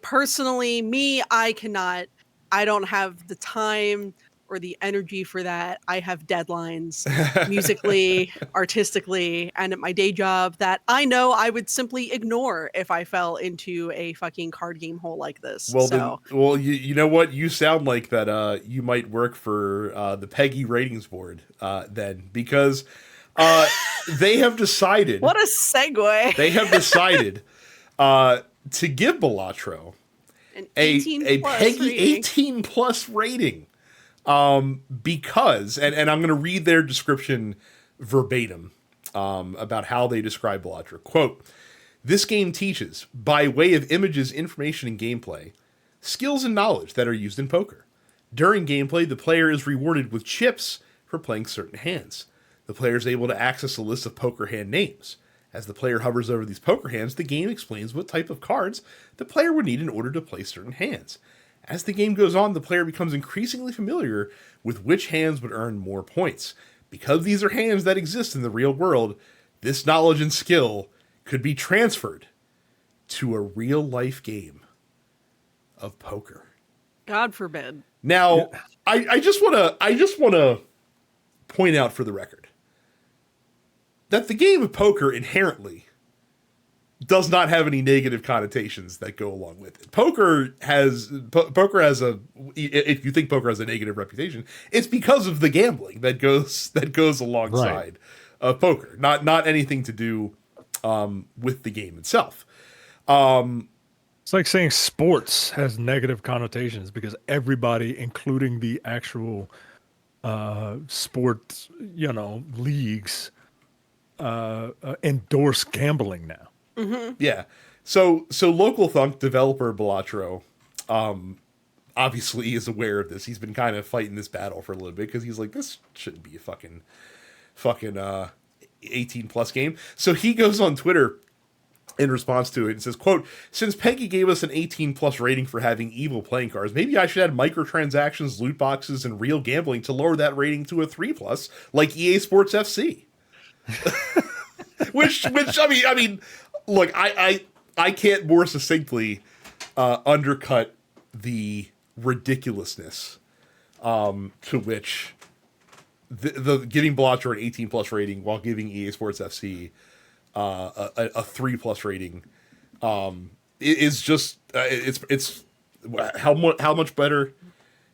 personally, I cannot. I don't have the time or the energy for that. I have deadlines musically, artistically, and at my day job that I know I would simply ignore if I fell into a fucking card game hole like this. Well, you know what? You sound like that you might work for the PEGI ratings board then, because they have decided... What a segue! They have decided to give Balatro a PEGI 18 plus rating. Because, and I'm going to read their description verbatim about how they describe Balatro. Quote, "This game teaches, by way of images, information, and gameplay, skills and knowledge that are used in poker. During gameplay, the player is rewarded with chips for playing certain hands. The player is able to access a list of poker hand names. As the player hovers over these poker hands, the game explains what type of cards the player would need in order to play certain hands. As the game goes on, the player becomes increasingly familiar with which hands would earn more points. Because these are hands that exist in the real world, this knowledge and skill could be transferred to a real-life game of poker." God forbid. Now, I just want to point out for the record that the game of poker inherently does not have any negative connotations that go along with it. Poker has a, if you think poker has a negative reputation, it's because of the gambling that goes alongside of poker, not anything to do with the game itself. It's like saying sports has negative connotations because everybody, including the actual sports, leagues, endorse gambling now. Mm-hmm. Yeah. So Local Thunk developer Balatro obviously is aware of this. He's been kind of fighting this battle for a little bit because he's like, this shouldn't be a fucking 18 plus game. So he goes on Twitter in response to it and says, quote, "Since PEGI gave us an 18 plus rating for having evil playing cards, maybe I should add microtransactions, loot boxes, and real gambling to lower that rating to a 3 plus, like EA Sports FC." which I mean, look, I can't more succinctly undercut the ridiculousness to which the giving Balatro an 18 plus rating while giving EA Sports FC a 3 plus rating is just it's how much better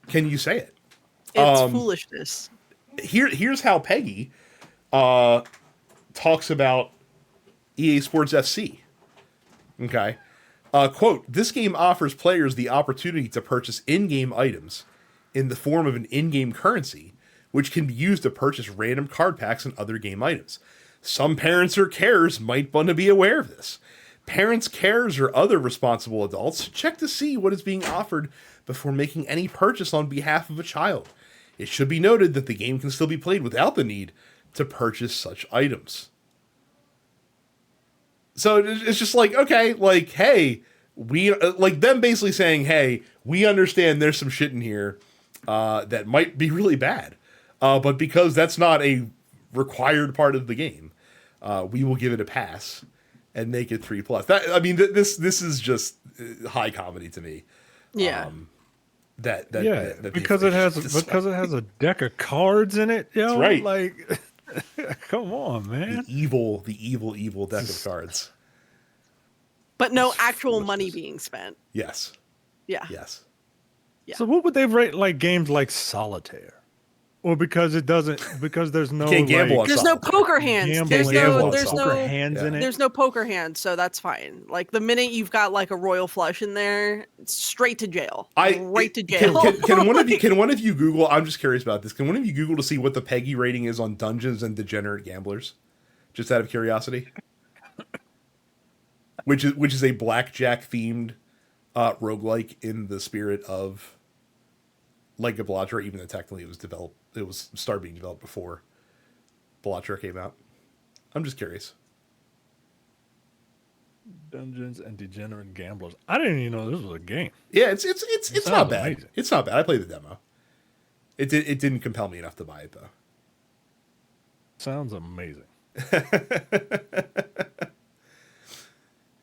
can you say it? It's foolishness. Here's how PEGI talks about EA Sports FC. Okay. Quote, "This game offers players the opportunity to purchase in-game items in the form of an in-game currency, which can be used to purchase random card packs and other game items. Some parents or carers might want to be aware of this. Parents, carers, or other responsible adults check to see what is being offered before making any purchase on behalf of a child. It should be noted that the game can still be played without the need to purchase such items." So it's just like, okay, like, hey, we like them basically saying, hey, we understand there's some shit in here that might be really bad, but because that's not a required part of the game, we will give it a pass and make it 3+. That I mean, this is just high comedy to me. Yeah. That because it has a deck of cards in it. That's right. Like, come on, man. The evil deck of cards. But no actual money being spent. Yes. Yeah. Yes. Yeah. So what would they rate like games like Solitaire? Or because there's no can't gamble on there's no Solitaire. poker hands. There's no hands in it. There's no poker hands, so that's fine. Like the minute you've got like a royal flush in there, it's straight to jail. To jail. Can one of you Google? I'm just curious about this. Can one of you Google to see what the PEGI rating is on Dungeons and Degenerate Gamblers? Just out of curiosity. Which is a blackjack themed roguelike in the spirit of like a Balatro, even though technically it was started being developed before Balatro came out. I'm just curious. Dungeons and Degenerate Gamblers. I didn't even know this was a game. Yeah, it's not bad. Amazing. It's not bad. I played the demo. It didn't compel me enough to buy it though. Sounds amazing.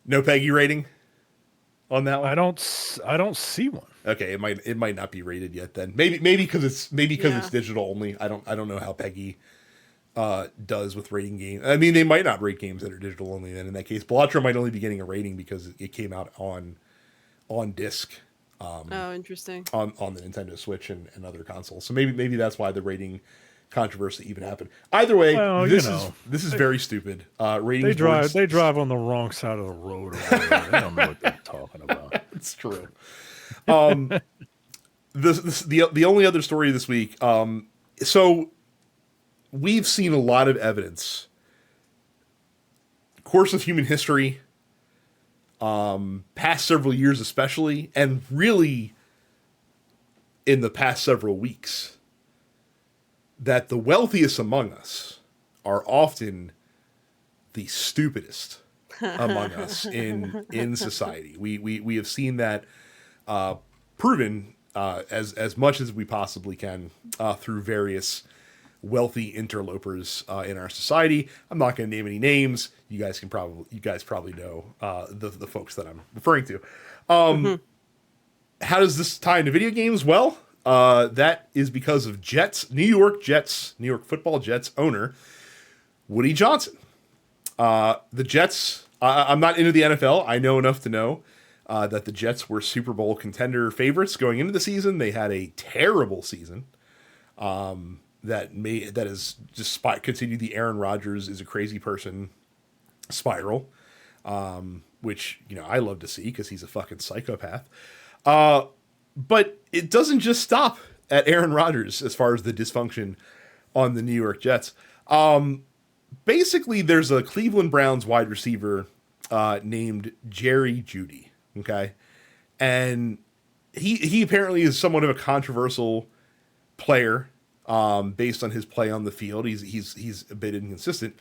No PEGI rating on that one. I don't see one. Okay, it might not be rated yet then. Maybe because it's digital only. I don't know how PEGI does with rating games. I mean, they might not rate games that are digital only then in that case. Balatro might only be getting a rating because it came out on disc. Oh, interesting. On the Nintendo Switch and other consoles. So maybe that's why the rating controversy even happened. Either way, this is very stupid. Ratings they drive on the wrong side of the road. They don't know what they're talking about. It's true. The only other story this week. So we've seen a lot of evidence, course of human history, past several years especially, and really in the past several weeks, that the wealthiest among us are often the stupidest among us in society. We have seen that proven as much as we possibly can through various wealthy interlopers in our society. I'm not going to name any names. You guys probably know the folks that I'm referring to. How does this tie into video games? Well, that is because of New York Football Jets owner Woody Johnson. The Jets. I'm not into the NFL. I know enough to know that the Jets were Super Bowl contender favorites going into the season. They had a terrible season. That is just continued the Aaron Rodgers is a crazy person spiral, which I love to see because he's a fucking psychopath. But it doesn't just stop at Aaron Rodgers as far as the dysfunction on the New York Jets. Basically, there's a Cleveland Browns wide receiver named Jerry Jeudy. Okay, and he apparently is somewhat of a controversial player based on his play on the field. He's a bit inconsistent.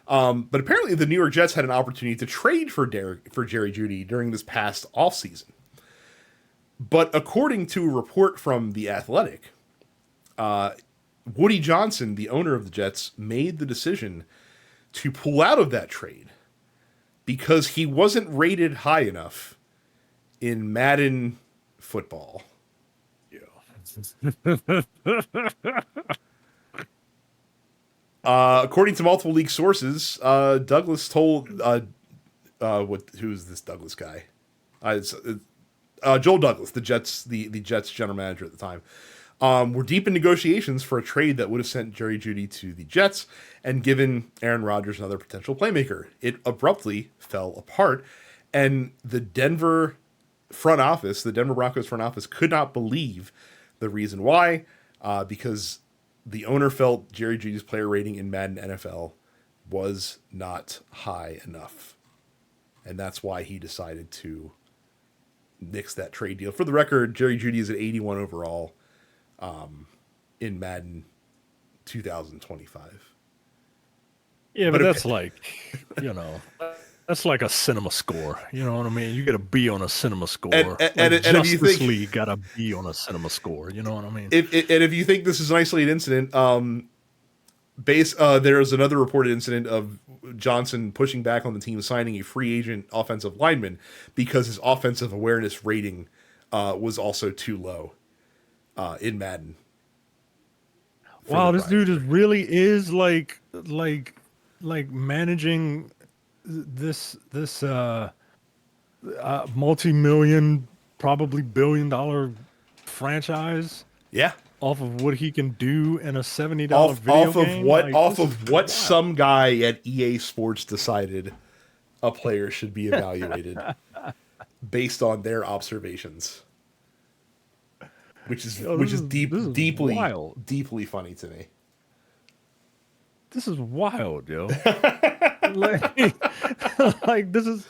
But apparently, the New York Jets had an opportunity to trade for Jerry Jeudy during this past offseason. But according to a report from The Athletic, Woody Johnson, the owner of the Jets, made the decision to pull out of that trade because he wasn't rated high enough in Madden Football. According to multiple league sources, Douglas told who's this Douglas guy? Joel Douglas, the Jets general manager at the time, were deep in negotiations for a trade that would have sent Jerry Jeudy to the Jets and given Aaron Rodgers another potential playmaker. It abruptly fell apart, and the Denver Broncos front office could not believe the reason why, because the owner felt Jerry Jeudy's player rating in Madden NFL was not high enough, and that's why he decided to nix that trade deal. For the record, Jerry Jeudy is at 81 overall in Madden 2025. Yeah, but that's that's like a cinema score. You know what I mean? You get a B on a cinema score. And if you think League got a B on a cinema score. You know what I mean? If you think this is an isolated incident, There is another reported incident of Johnson pushing back on the team signing a free agent offensive lineman because his offensive awareness rating was also too low in Madden. Wow, this dude really is like managing this multi-million, probably billion-dollar franchise. Yeah. Off of what he can do in a $70 video game. Off of what some guy at EA Sports decided a player should be evaluated based on their observations, which is deeply wild. Deeply funny to me. This is wild, yo. like this is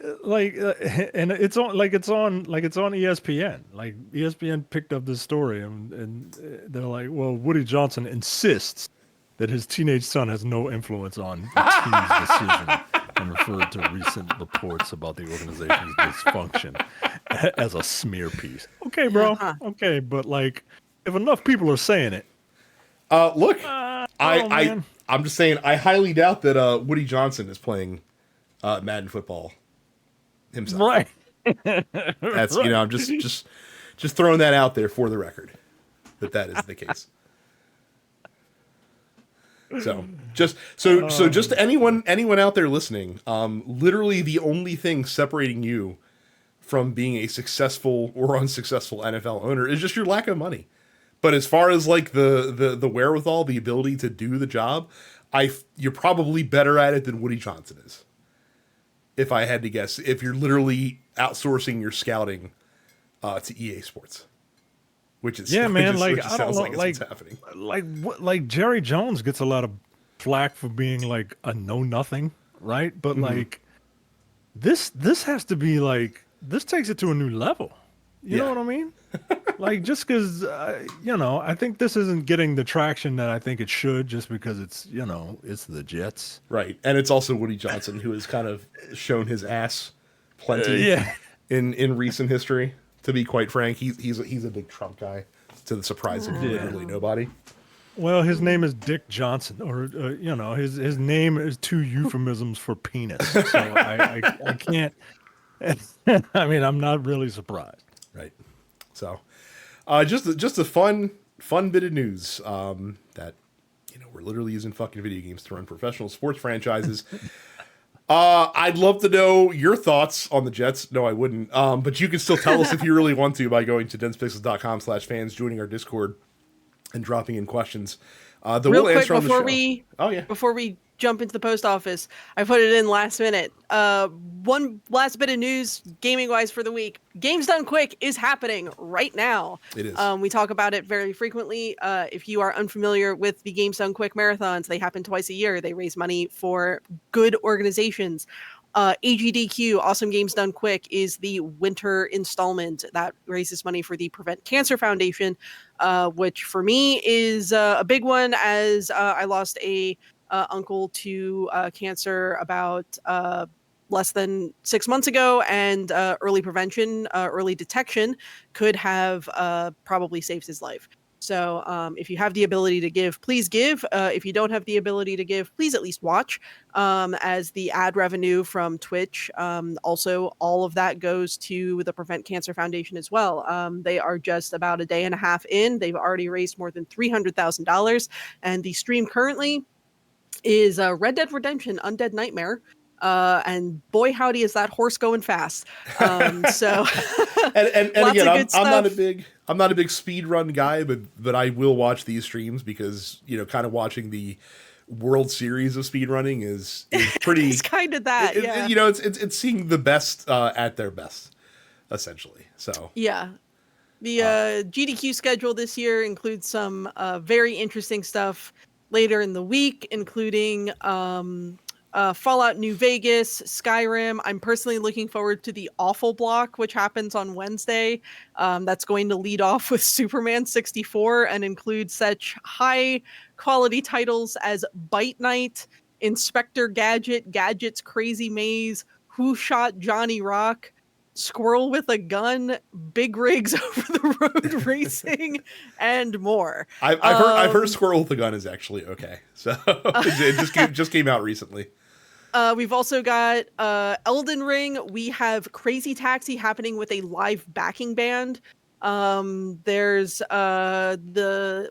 and it's on ESPN. Like ESPN picked up this story and they're like, well, Woody Johnson insists that his teenage son has no influence on the team's decision and referred to recent reports about the organization's dysfunction as a smear piece. Okay, bro. Okay, but like if enough people are saying it. Look, I'm just saying I highly doubt that Woody Johnson is playing Madden football himself. Right. That's right. I'm just throwing that out there for the record that is the case. So just to anyone out there listening, literally the only thing separating you from being a successful or unsuccessful NFL owner is just your lack of money. But as far as like the wherewithal, the ability to do the job, you're probably better at it than Woody Johnson is. If I had to guess, if you're literally outsourcing your scouting to EA Sports, which is man, which I don't know, what's happening. Like Jerry Jones gets a lot of flack for being like a know nothing, right? But like this has to be like this takes it to a new level. You know what I mean? Like just because I think this isn't getting the traction that I think it should, just because it's it's the Jets, right? And it's also Woody Johnson, who has kind of shown his ass plenty in recent history. To be quite frank, he's a big Trump guy, to the surprise of literally nobody. Well, his name is Dick Johnson, or his name is two euphemisms for penis. So I can't. I mean, I'm not really surprised. Right. So, just a fun bit of news that we're literally using fucking video games to run professional sports franchises. I'd love to know your thoughts on the Jets. No, I wouldn't. But you can still tell us if you really want to by going to densepixels.com/fans, joining our Discord, and dropping in questions. Real we'll quick answer on before the show. Before we jump into the post office, I put it in last minute. One last bit of news, gaming wise, for the week. Games Done Quick is happening right now. It is. We talk about it very frequently. If you are unfamiliar with the Games Done Quick marathons, they happen twice a year. They raise money for good organizations. AGDQ, Awesome Games Done Quick, is the winter installment that raises money for the Prevent Cancer Foundation, which for me is a big one, as I lost a uncle to cancer about less than 6 months ago, and early prevention, early detection could have probably saved his life. So if you have the ability to give, please give. If you don't have the ability to give, please at least watch, as the ad revenue from Twitch. Also, all of that goes to the Prevent Cancer Foundation as well. They are just about a day and a half in. They've already raised more than $300,000. And the stream currently is Red Dead Redemption Undead Nightmare. And boy, howdy, is that horse going fast. So and again, I'm not a big speed run guy, but I will watch these streams because, kind of watching the World Series of speed running is pretty. It's kind of that, yeah. It's seeing the best at their best, essentially. So yeah. The GDQ schedule this year includes some very interesting stuff later in the week, including Fallout New Vegas, Skyrim. I'm personally looking forward to the Awful Block, which happens on Wednesday. That's going to lead off with Superman 64 and include such high quality titles as Bite Night, Inspector Gadget, Gadget's Crazy Maze, Who Shot Johnny Rock, squirrel with a gun, big rigs over the road racing, and more. I've heard squirrel with a gun is actually okay. So it just came out recently. We've also got Elden Ring. We have Crazy Taxi happening with a live backing band. There's the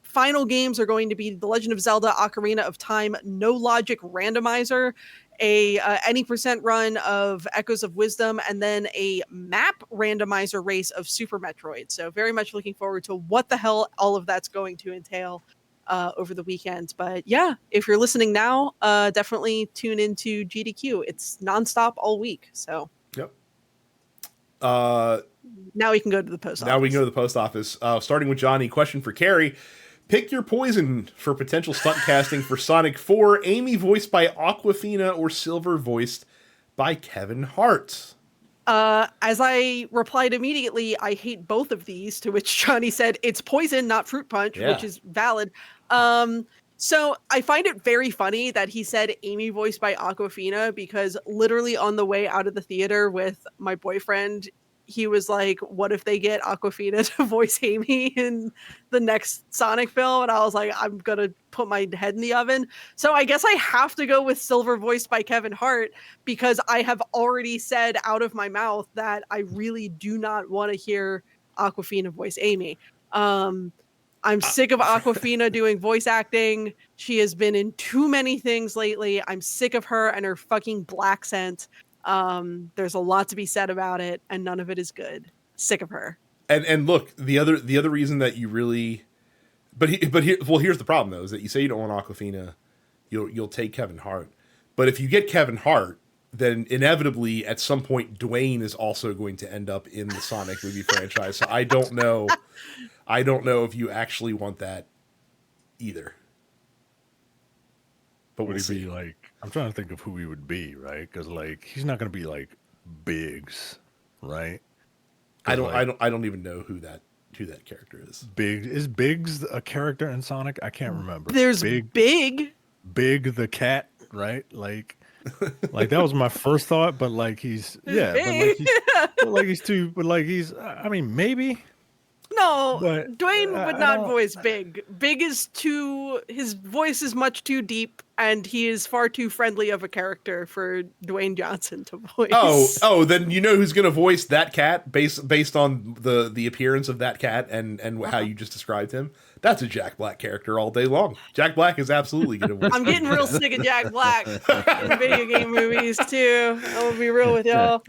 final games are going to be The Legend of Zelda Ocarina of Time No Logic Randomizer, a any percent run of Echoes of Wisdom, and then a map randomizer race of Super Metroid. So very much looking forward to what the hell all of that's going to entail over the weekend. But yeah, if you're listening now, definitely tune into GDQ. It's nonstop all week. So yep. Now we can go to the post office. Now we can go to the post office. Starting with Johnny, question for Carrie. Pick your poison for potential stunt casting for Sonic 4. Amy voiced by Awkwafina or Silver voiced by Kevin Hart. As I replied immediately, I hate both of these, to which Johnny said, it's poison, not fruit punch, which is valid. So I find it very funny that he said Amy voiced by Awkwafina, because literally on the way out of the theater with my boyfriend, he was like, what if they get Awkwafina to voice Amy in the next Sonic film? And I was like, I'm going to put my head in the oven. So I guess I have to go with Silver voiced by Kevin Hart, because I have already said out of my mouth that I really do not want to hear Awkwafina voice Amy. I'm sick of Awkwafina doing voice acting. She has been in too many things lately. I'm sick of her and her fucking black scent. There's a lot to be said about it, and none of it is good. Sick of her. And look, the other reason that you really, here's the problem though, is that you say you don't want Awkwafina, you'll take Kevin Hart, but if you get Kevin Hart, then inevitably at some point Dwayne is also going to end up in the Sonic movie franchise. So I don't know if you actually want that either. But would he be like? I'm trying to think of who he would be, right? Because like he's not going to be like Biggs, right? I don't even know who that character is. Is Biggs a character in Sonic? I can't remember. There's Big the cat, right? Like that was my first thought, but like he's I mean maybe. No, but, Dwayne would not voice Big. Big is his voice is much too deep, and he is far too friendly of a character for Dwayne Johnson to voice. Oh, then you know who's going to voice that cat based on the appearance of that cat and how you just described him. That's a Jack Black character all day long. Jack Black is absolutely going to voice. I'm getting real sick of Jack Black in video game movies too. I'm gonna be real with y'all.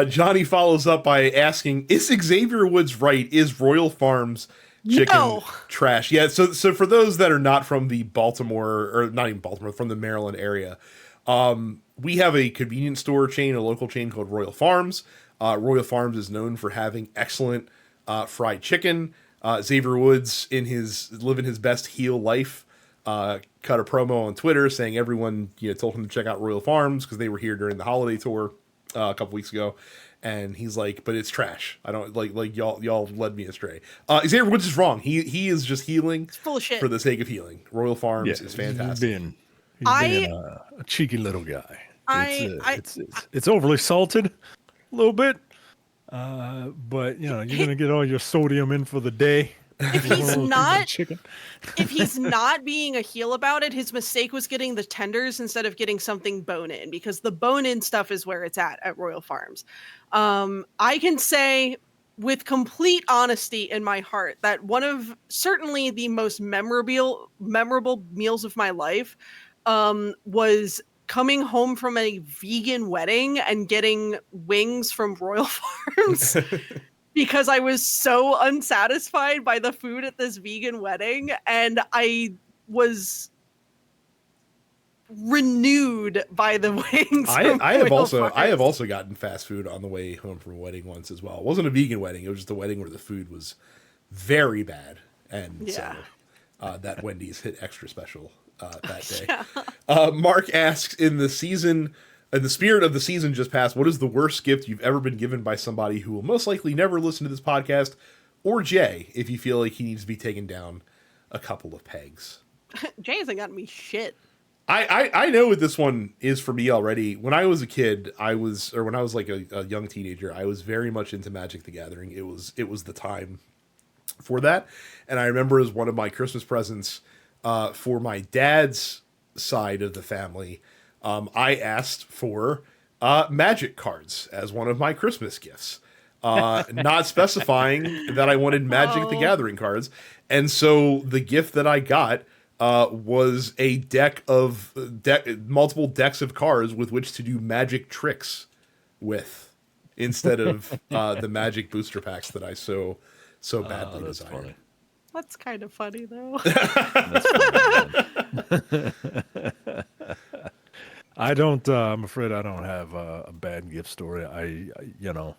Johnny follows up by asking, is Xavier Woods right? Is Royal Farms chicken trash? Yeah, so for those that are not from the Baltimore, or not even Baltimore, from the Maryland area, we have a convenience store chain, a local chain called Royal Farms. Royal Farms is known for having excellent fried chicken. Xavier Woods, living his best heel life, cut a promo on Twitter saying everyone told him to check out Royal Farms because they were here during the holiday tour a couple weeks ago, and he's like, but it's trash. I don't like y'all led me astray. Xavier Woods is wrong. He is just healing. It's full of shit for the sake of healing. Royal Farms is fantastic. He's being a cheeky little guy. It's overly salted a little bit. But you're gonna get all your sodium in for the day. If he's not being a heel about it, his mistake was getting the tenders instead of getting something bone in, because the bone in stuff is where it's at Royal Farms. I can say with complete honesty in my heart that one of certainly the most memorable meals of my life was coming home from a vegan wedding and getting wings from Royal Farms because I was so unsatisfied by the food at this vegan wedding, and I was renewed by the wings. I have also gotten fast food on the way home from a wedding once as well. It wasn't a vegan wedding. It was just a wedding where the food was very bad. And so that Wendy's hit extra special that day. Mark asks, in the spirit of the season just passed, what is the worst gift you've ever been given by somebody who will most likely never listen to this podcast, or Jay, if you feel like he needs to be taken down a couple of pegs? Jay hasn't gotten me shit. I know what this one is for me already. When I was a kid, when I was like a young teenager, I was very much into Magic the Gathering. It was the time for that. And I remember as one of my Christmas presents for my dad's side of the family, I asked for Magic cards as one of my Christmas gifts, not specifying that I wanted Magic the Gathering cards. And so the gift that I got was a deck of multiple decks of cards with which to do magic tricks with, instead of the Magic booster packs that I so badly desired. Funny. That's kind of funny though. I don't. I'm afraid I don't have a bad gift story. I don't.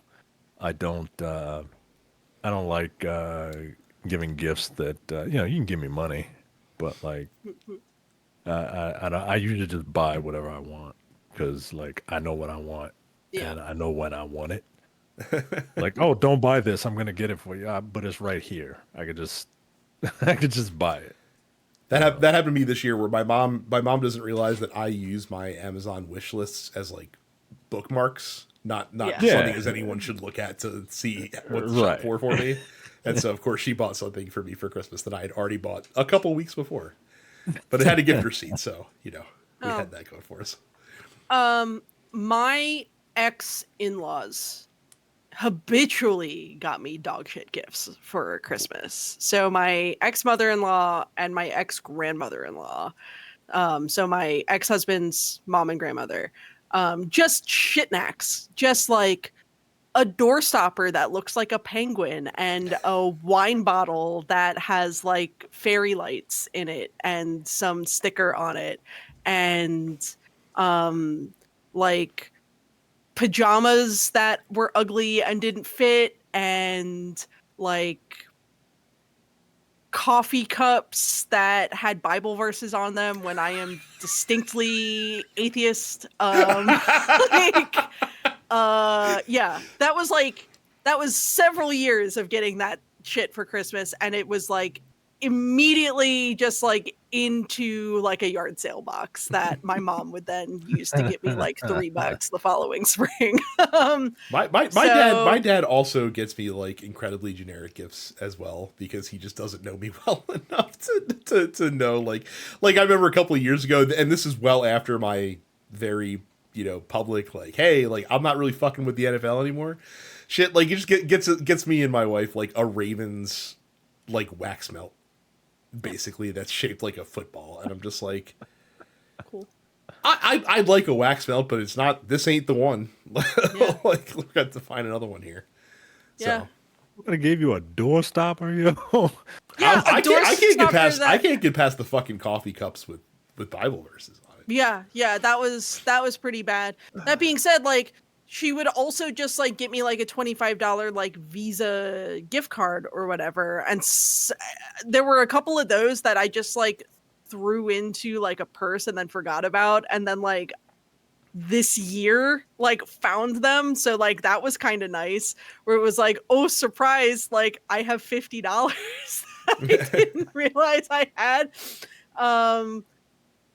I don't like giving gifts that you can give me money, but like I usually just buy whatever I want because like I know what I want and I know when I want it. Like, oh, don't buy this. I'm gonna get it for you, but it's right here. I could just buy it. That happened to me this year, where my mom doesn't realize that I use my Amazon wish lists as like bookmarks, not something as anyone should look at to see what's shop for me. And so of course she bought something for me for Christmas that I had already bought a couple weeks before, but it had a gift receipt, so we had that going for us. My ex-in-laws habitually got me dog shit gifts for Christmas. So my ex-mother-in-law and my ex-grandmother-in-law, so my ex-husband's mom and grandmother, just shitnacks, just like a door stopper that looks like a penguin and a wine bottle that has like fairy lights in it and some sticker on it, and like pajamas that were ugly and didn't fit, and like coffee cups that had Bible verses on them when I am distinctly atheist. That was several years of getting that shit for Christmas, and it was like immediately just like into like a yard sale box that my mom would then use to get me like $3 the following spring. My dad also gets me like incredibly generic gifts as well, because he just doesn't know me well enough to know like I remember a couple of years ago, and this is well after my very public like, hey, like I'm not really fucking with the NFL anymore shit, like it just gets me and my wife like a Ravens like wax melt, basically, that's shaped like a football, and I'm just like, cool. I'd like a wax melt, but it's not. This ain't the one. Like, we got to find another one here. Yeah. So. I'm gonna give you a door stopper, yo. Yeah, I can't get past the fucking coffee cups with Bible verses on it. Yeah, that was pretty bad. That being said, like, she would also just like get me like a $25 like Visa gift card or whatever, and there were a couple of those that I just like threw into like a purse and then forgot about, and then like this year like found them, so like that was kind of nice, where it was like, oh surprise, like I have $50 that I didn't realize I had.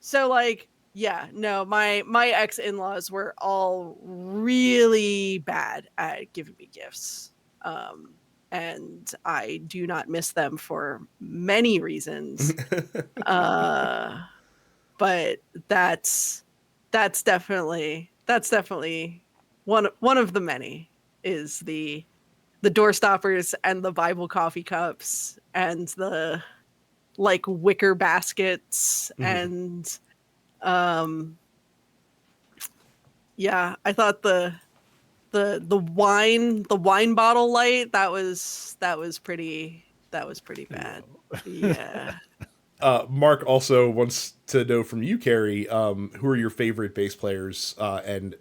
So like, yeah, no, my ex-in-laws were all really bad at giving me gifts. And I do not miss them for many reasons. But that's definitely one of the many, is the door stoppers and the Bible coffee cups and the like wicker baskets and I thought the wine bottle light that was pretty bad. Yeah. Mark also wants to know from you, Carrie, who are your favorite bass players and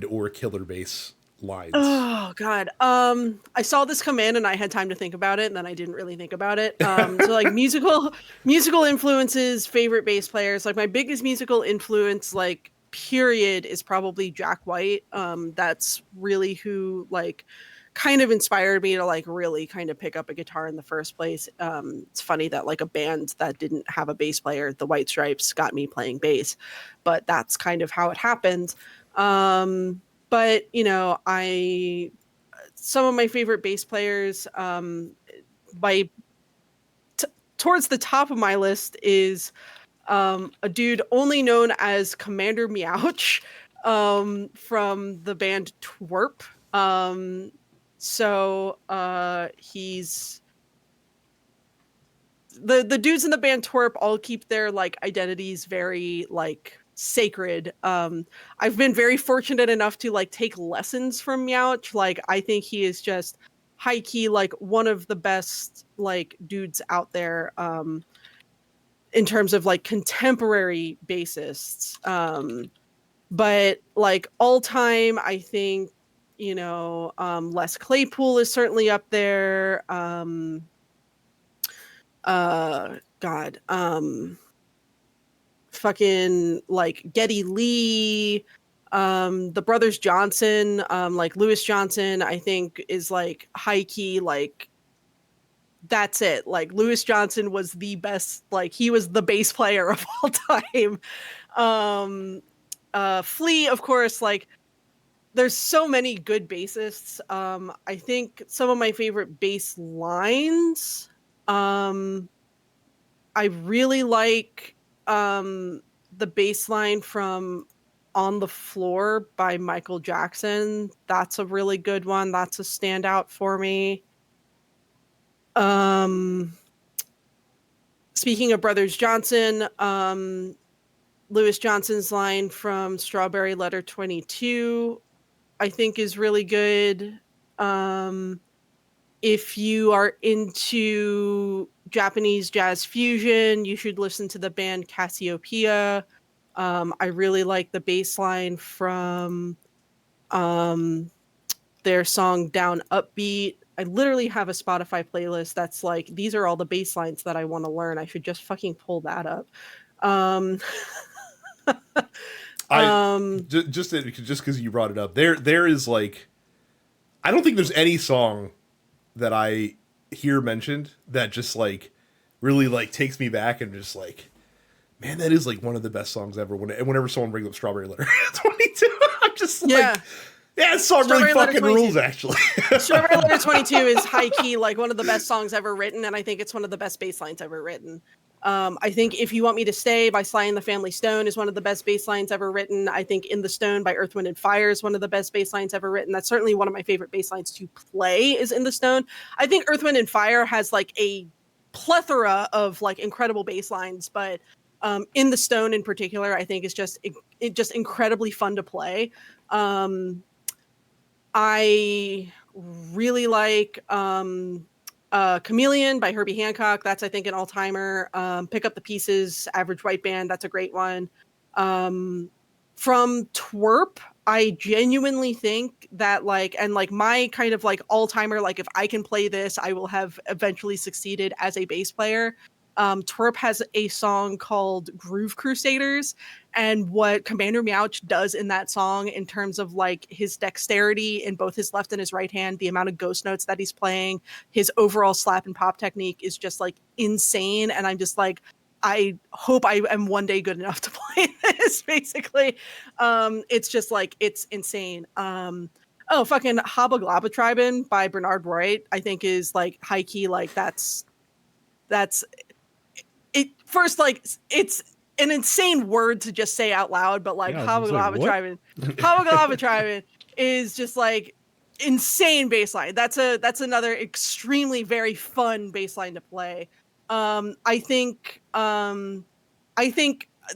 or killer bass lines? Oh God. I saw this come in and I had time to think about it, and then I didn't really think about it. So like musical influences, favorite bass players. Like my biggest musical influence, like period, is probably Jack White. That's really who like kind of inspired me to like really kind of pick up a guitar in the first place. It's funny that like a band that didn't have a bass player, the White Stripes, got me playing bass, but that's kind of how it happened. But you know, some of my favorite bass players, by towards the top of my list is a dude only known as Commander Meouch, from the band Twerp. He's the dudes in the band Twerp all keep their like identities very like sacred. I've been very fortunate enough to like take lessons from Meouch. Like I think he is just high key like one of the best like dudes out there. In terms of like contemporary bassists. But like all time, I think, you know, Les Claypool is certainly up there. Fucking like Geddy Lee, the brothers Johnson, like Louis Johnson, I think is like high key, like that's it. Like Louis Johnson was the best, like he was the bass player of all time. Flea, of course, like there's so many good bassists. I think some of my favorite bass lines, I really like the bass line from On the Floor by Michael Jackson. That's a really good one. That's a standout for me. Speaking of Brothers Johnson, Louis Johnson's line from Strawberry Letter 22, I think is really good. If you are into Japanese jazz fusion, you should listen to the band Cassiopeia. I really like the bass line from their song Down Upbeat. I literally have a Spotify playlist that's like, these are all the bass lines that I want to learn. I should just fucking pull that up. Just because you brought it up, there is like, I don't think there's any song that I hear mentioned that just like really like takes me back and just like, man, that is like one of the best songs ever. Whenever someone brings up Strawberry Letter 22, I'm just like, yeah, this song really fucking rules, actually. Strawberry Letter 22 is high key like one of the best songs ever written, and I think it's one of the best bass lines ever written. I think If You Want Me to Stay by Sly and the Family Stone is one of the best bass lines ever written. I think In the Stone by Earth, Wind & Fire is one of the best bass lines ever written. That's certainly one of my favorite bass lines to play is In the Stone. I think Earth, Wind & Fire has like a plethora of like incredible bass lines, but In the Stone in particular, I think is just incredibly fun to play. I really like Chameleon by Herbie Hancock. That's, I think, an all-timer. Pick Up the Pieces, Average White Band. That's a great one. From Twerp, I genuinely think that like, and like my kind of like all-timer, like if I can play this, I will have eventually succeeded as a bass player. Twerp has a song called Groove Crusaders, and what Commander Meouch does in that song in terms of like his dexterity in both his left and his right hand, the amount of ghost notes that he's playing, his overall slap and pop technique is just like insane. And I'm just like, I hope I am one day good enough to play this, basically. It's just like, it's insane. Fucking Habba Glabba Tribin by Bernard Roy, I think is like high key, like that's it. First, like it's an insane word to just say out loud, but like Habba Glabba Tribin is just like insane bassline. That's another extremely very fun bassline to play. I think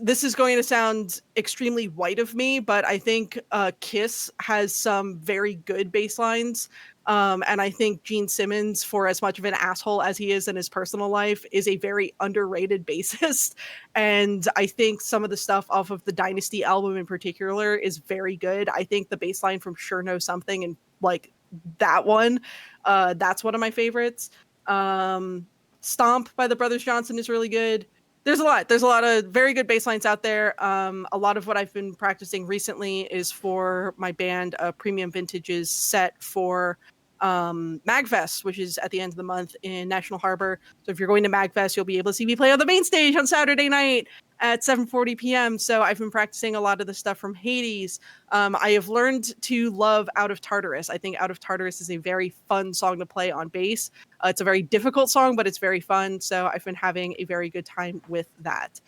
this is going to sound extremely white of me, but I think Kiss has some very good bass lines. And I think Gene Simmons, for as much of an asshole as he is in his personal life, is a very underrated bassist. And I think some of the stuff off of the Dynasty album in particular is very good. I think the bass line from Sure Know Something and like that one, that's one of my favorites. Stomp by the Brothers Johnson is really good. There's a lot of very good bass lines out there. A lot of what I've been practicing recently is for my band Premium Vintage's set for MagFest, which is at the end of the month in National Harbor. So if you're going to MagFest, you'll be able to see me play on the main stage on Saturday night at 7:40 p.m. So I've been practicing a lot of the stuff from Hades. I have learned to love Out of Tartarus. I think Out of Tartarus is a very fun song to play on bass. It's a very difficult song, but it's very fun. So I've been having a very good time with that.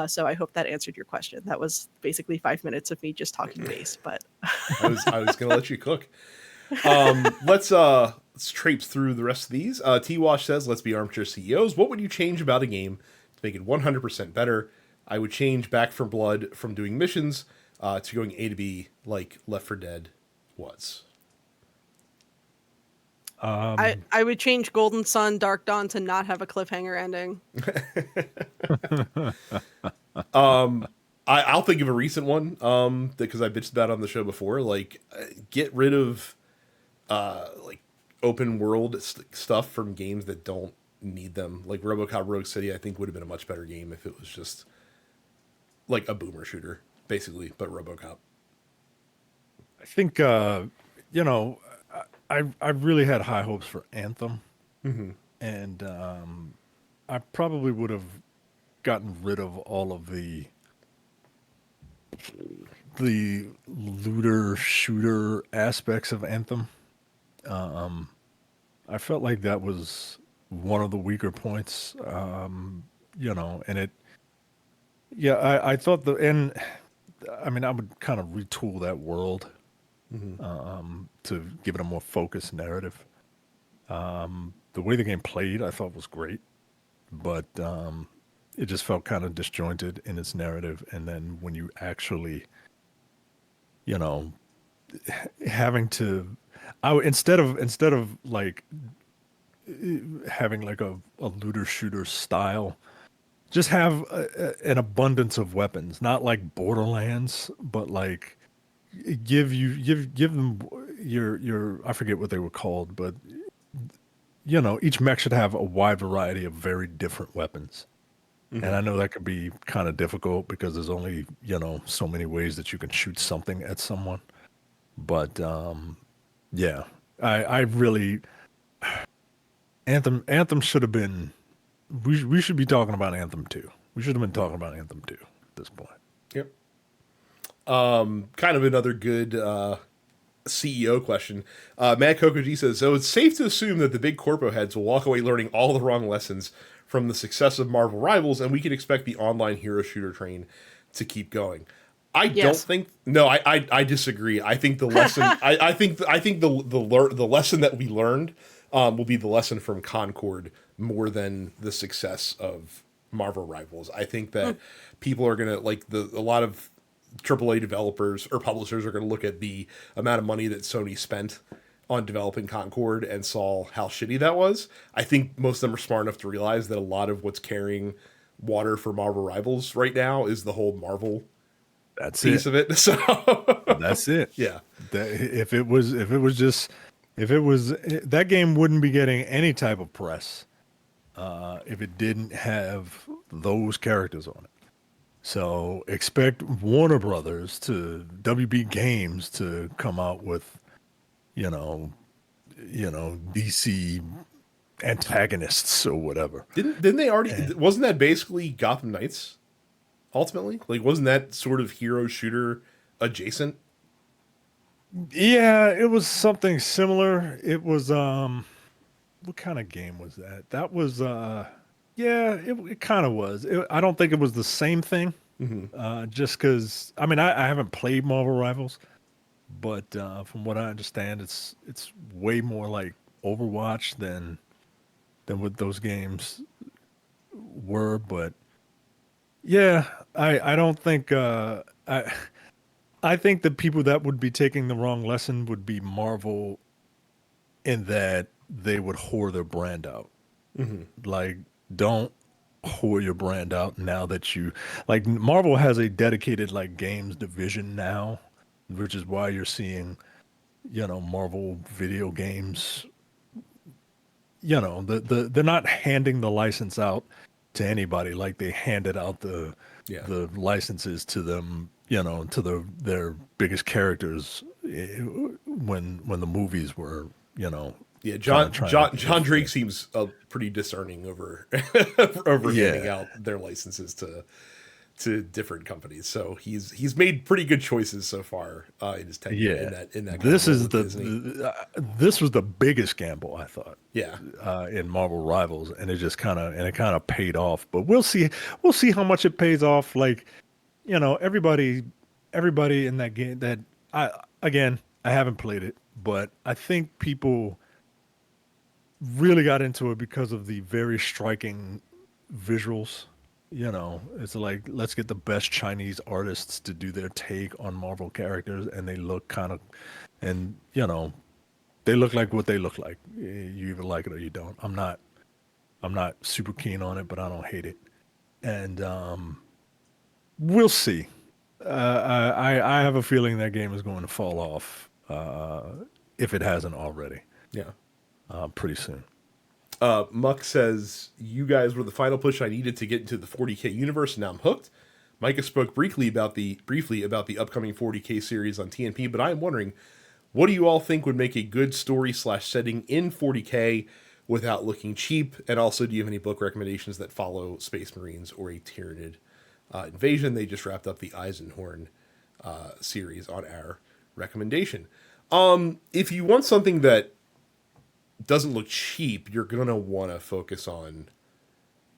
So I hope that answered your question. That was basically 5 minutes of me just talking bass, but I was gonna let you cook. Let's traipse through the rest of these. T-Wash says, let's be armchair CEOs. What would you change about a game to make it 100% better? I would change Back 4 Blood from doing missions to going A to B like Left 4 Dead was. I would change Golden Sun Dark Dawn to not have a cliffhanger ending. I'll think of a recent one because I bitched about on the show before. Like, get rid of like open world stuff from games that don't need them. Like RoboCop Rogue City, I think would have been a much better game if it was just like a boomer shooter, basically, but RoboCop. I think you know, I really had high hopes for Anthem, and I probably would have gotten rid of all of the looter shooter aspects of Anthem. I felt like that was one of the weaker points, you know, and it, yeah, I thought I mean, I would kind of retool that world, to give it a more focused narrative. The way the game played, I thought was great, but it just felt kind of disjointed in its narrative. And then when you actually, you know, having to, instead of like having like a looter shooter style, just have an abundance of weapons, not like Borderlands, but like give them your I forget what they were called, but you know, each mech should have a wide variety of very different weapons. And I know that could be kind of difficult because there's only, you know, so many ways that you can shoot something at someone. But yeah, I really Anthem should have been. We should be talking about Anthem 2. We should have been talking about Anthem 2 at this point. Yep. Kind of another good CEO question. Matt Kokoji says, so it's safe to assume that the big corpo heads will walk away learning all the wrong lessons from the success of Marvel Rivals, and we can expect the online hero shooter train to keep going. I don't think. No, I disagree. I think the lesson. I think the lesson that we learned will be the lesson from Concord more than the success of Marvel Rivals. I think that people are gonna like a lot of AAA developers or publishers are gonna look at the amount of money that Sony spent on developing Concord and saw how shitty that was. I think most of them are smart enough to realize that a lot of what's carrying water for Marvel Rivals right now is the whole Marvel piece of it. So that's it. Yeah. If it was that game wouldn't be getting any type of press if it didn't have those characters on it. So expect Warner Brothers to WB Games to come out with, you know, DC antagonists or whatever. Didn't they already? Wasn't that basically Gotham Knights? Ultimately, like, wasn't that sort of hero shooter adjacent? Yeah, it was something similar. It was what kind of game was that? That was yeah, it kind of was. I don't think it was the same thing. Just because I mean I haven't played Marvel Rivals, but from what I understand, it's way more like Overwatch than what those games were. But yeah, I don't think I think the people that would be taking the wrong lesson would be Marvel, in that they would whore their brand out. Like, don't whore your brand out now that you like. Marvel has a dedicated like games division now, which is why you're seeing, you know, Marvel video games. You know, they're not handing the license out to anybody like they handed out the licenses to them, you know, to their biggest characters when the movies were, Yeah, trying John Drake seems pretty discerning over handing out their licenses to different companies. So he's made pretty good choices so far in his tenure in that This kind of is this was the biggest gamble, I thought. Yeah. In Marvel Rivals, and it kind of paid off. But we'll see how much it pays off. Like, everybody in that game that I haven't played it, but I think people really got into it because of the very striking visuals. It's like, let's get the best Chinese artists to do their take on Marvel characters, and they look and they look like what they look like. You either like it or you don't. I'm not super keen on it, but I don't hate it. And we'll see. I have a feeling that game is going to fall off if it hasn't already. Yeah. Pretty soon. Muck says, you guys were the final push I needed to get into the 40K universe, and now I'm hooked. Micah spoke briefly about the upcoming 40K series on TNP, but I am wondering, what do you all think would make a good story/setting in 40K without looking cheap? And also, do you have any book recommendations that follow Space Marines or a Tyranid invasion? They just wrapped up the Eisenhorn series on our recommendation. If you want something that doesn't look cheap, you're gonna want to focus on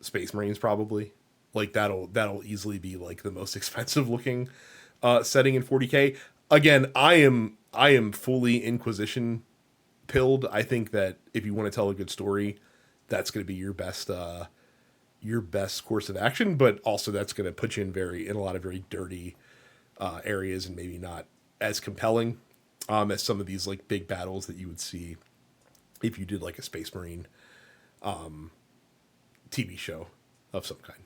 Space Marines probably. Like that'll easily be like the most expensive looking setting in 40K. Again, I am fully Inquisition pilled. I think that if you want to tell a good story, that's going to be your best course of action. But also that's going to put you in a lot of very dirty areas and maybe not as compelling as some of these like big battles that you would see if you did like a Space Marine TV show of some kind.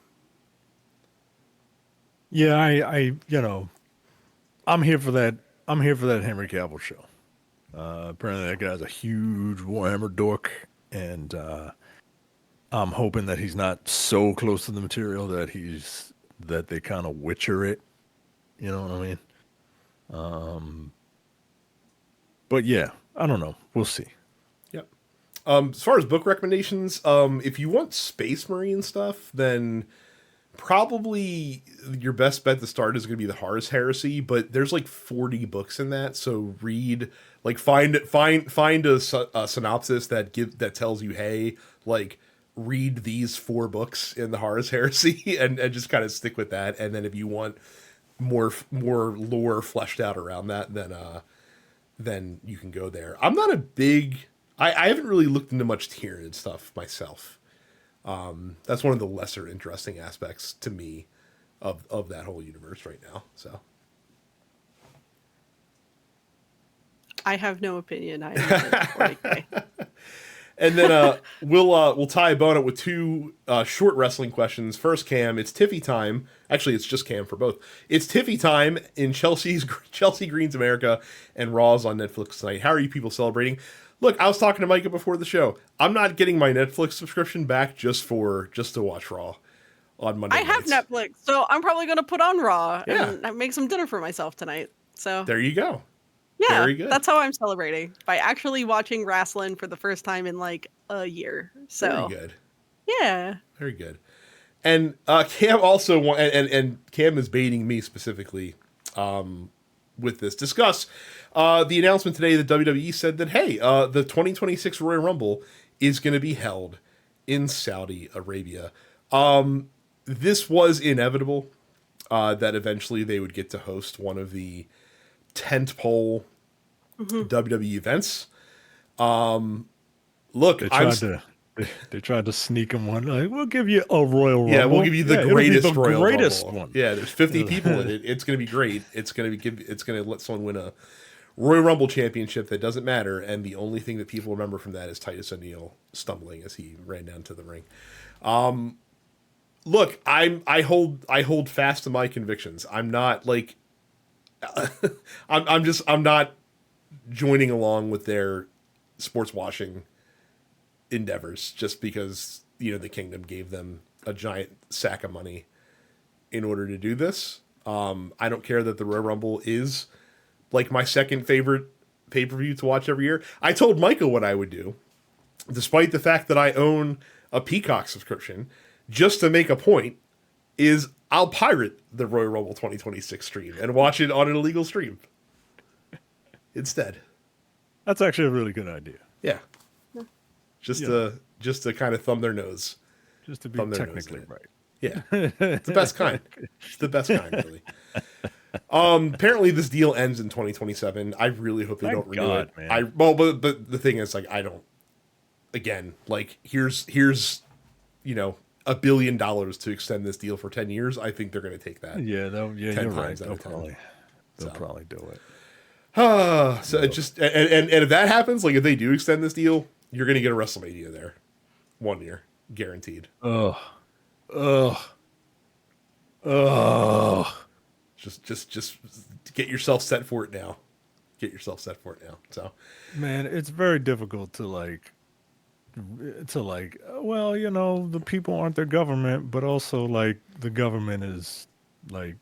Yeah, I'm here for that. I'm here for that Henry Cavill show. Apparently that guy's a huge Warhammer dork, and I'm hoping that he's not so close to the material that they kind of Witcher it. You know what I mean? But yeah, I don't know. We'll see. Yep. As far as book recommendations, if you want Space Marine stuff, then probably your best bet to start is going to be the Horus Heresy, but there's like 40 books in that, so read, like find a synopsis that tells you, hey, like read these 4 books in the Horus Heresy and just kind of stick with that. And then if you want more lore fleshed out around that, then you can go there. I'm not a big I haven't really looked into much Tyranid stuff myself. That's one of the lesser interesting aspects to me of that whole universe right now. So I have no opinion. I am 40K. And then we'll tie a bow up with 2 short wrestling questions. First, Cam, it's Tiffy time. Actually, it's just Cam for both. It's Tiffy time in Chelsea Green's America and Raw's on Netflix tonight. How are you people celebrating? Look, I was talking to Micah before the show. I'm not getting my Netflix subscription back just to watch Raw on Monday nights. I have Netflix, so I'm probably going to put on Raw and make some dinner for myself tonight. So there you go. Yeah, very good. That's how I'm celebrating, by actually watching wrestling for the first time in like a year. So very good. Yeah. Very good. And Cam also and Cam is baiting me specifically with this. Discuss the announcement today that WWE said that, hey, the 2026 Royal Rumble is going to be held in Saudi Arabia. This was inevitable that eventually they would get to host one of the tentpole WWE events. Look, they tried to sneak him one. Like, we'll give you a Royal Rumble. Yeah, we'll give you the greatest Royal Rumble. One. Yeah, there's 50 people in it. It's going to be great. It's going to let someone win a Royal Rumble championship that doesn't matter, and the only thing that people remember from that is Titus O'Neil stumbling as he ran down to the ring. Look, I hold fast to my convictions. I'm not like I'm not joining along with their sports washing endeavors just because, the kingdom gave them a giant sack of money in order to do this. I don't care that the Royal Rumble is like my second favorite pay-per-view to watch every year. I told Michael what I would do, despite the fact that I own a Peacock subscription, just to make a point, is I'll pirate the Royal Rumble 2026 stream and watch it on an illegal stream instead. That's actually a really good idea. Yeah. Just to kind of thumb their nose. Just to be technically right. Yeah. It's the best kind. It's the best kind, really. Apparently this deal ends in 2027. I really hope they don't renew it. Man. But the thing is, like, I don't, again, like, here's $1 billion to extend this deal for 10 years. I think they're going to take that. Yeah, you're right. They'll probably do it. So it just, and if that happens, like, if they do extend this deal, you're going to get a WrestleMania there. 1 year. Guaranteed. Just get yourself set for it now. So, man, it's very difficult to well, the people aren't their government, but also like the government is like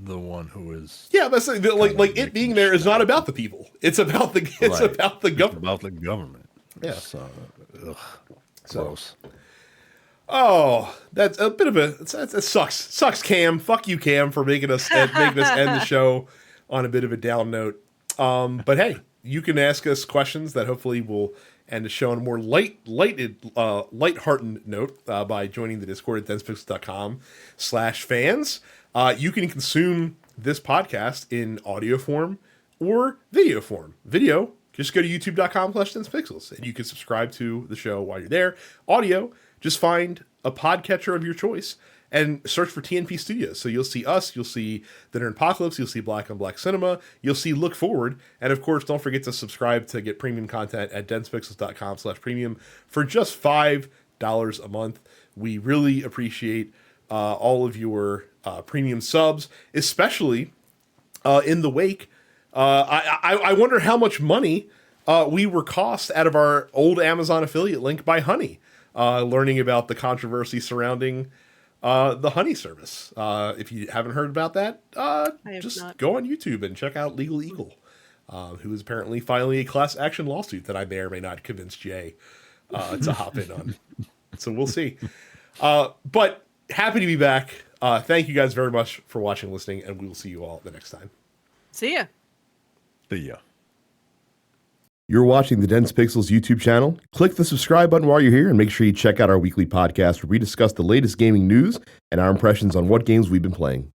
the one who is. Yeah, but like it being there is not about the people. It's about the about the government. About the government. Yeah. So, gross. Oh, that's a bit of that sucks. Sucks, Cam. Fuck you, Cam, for making us end the show on a bit of a down note. But hey, you can ask us questions that hopefully will end the show on a more lighthearted note by joining the Discord at densepixels.com/fans. You can consume this podcast in audio form or video form. Video, just go to youtube.com/densepixels and you can subscribe to the show while you're there. Audio, just find a podcatcher of your choice and search for TNP Studios. So you'll see us, you'll see The Nerd Apocalypse, you'll see Black on Black Cinema, you'll see Look Forward, and of course, don't forget to subscribe to get premium content at densepixels.com/premium for just $5 a month. We really appreciate all of your premium subs, especially in the wake. I wonder how much money we were cost out of our old Amazon affiliate link by Honey. Learning about the controversy surrounding the Honey service. If you haven't heard about that, just go on YouTube and check out Legal Eagle, who is apparently filing a class action lawsuit that I may or may not convince Jay to hop in on. So we'll see. But happy to be back. Thank you guys very much for watching and listening, and we will see you all the next time. See ya. See ya. You're watching the Dense Pixels YouTube channel. Click the subscribe button while you're here and make sure you check out our weekly podcast where we discuss the latest gaming news and our impressions on what games we've been playing.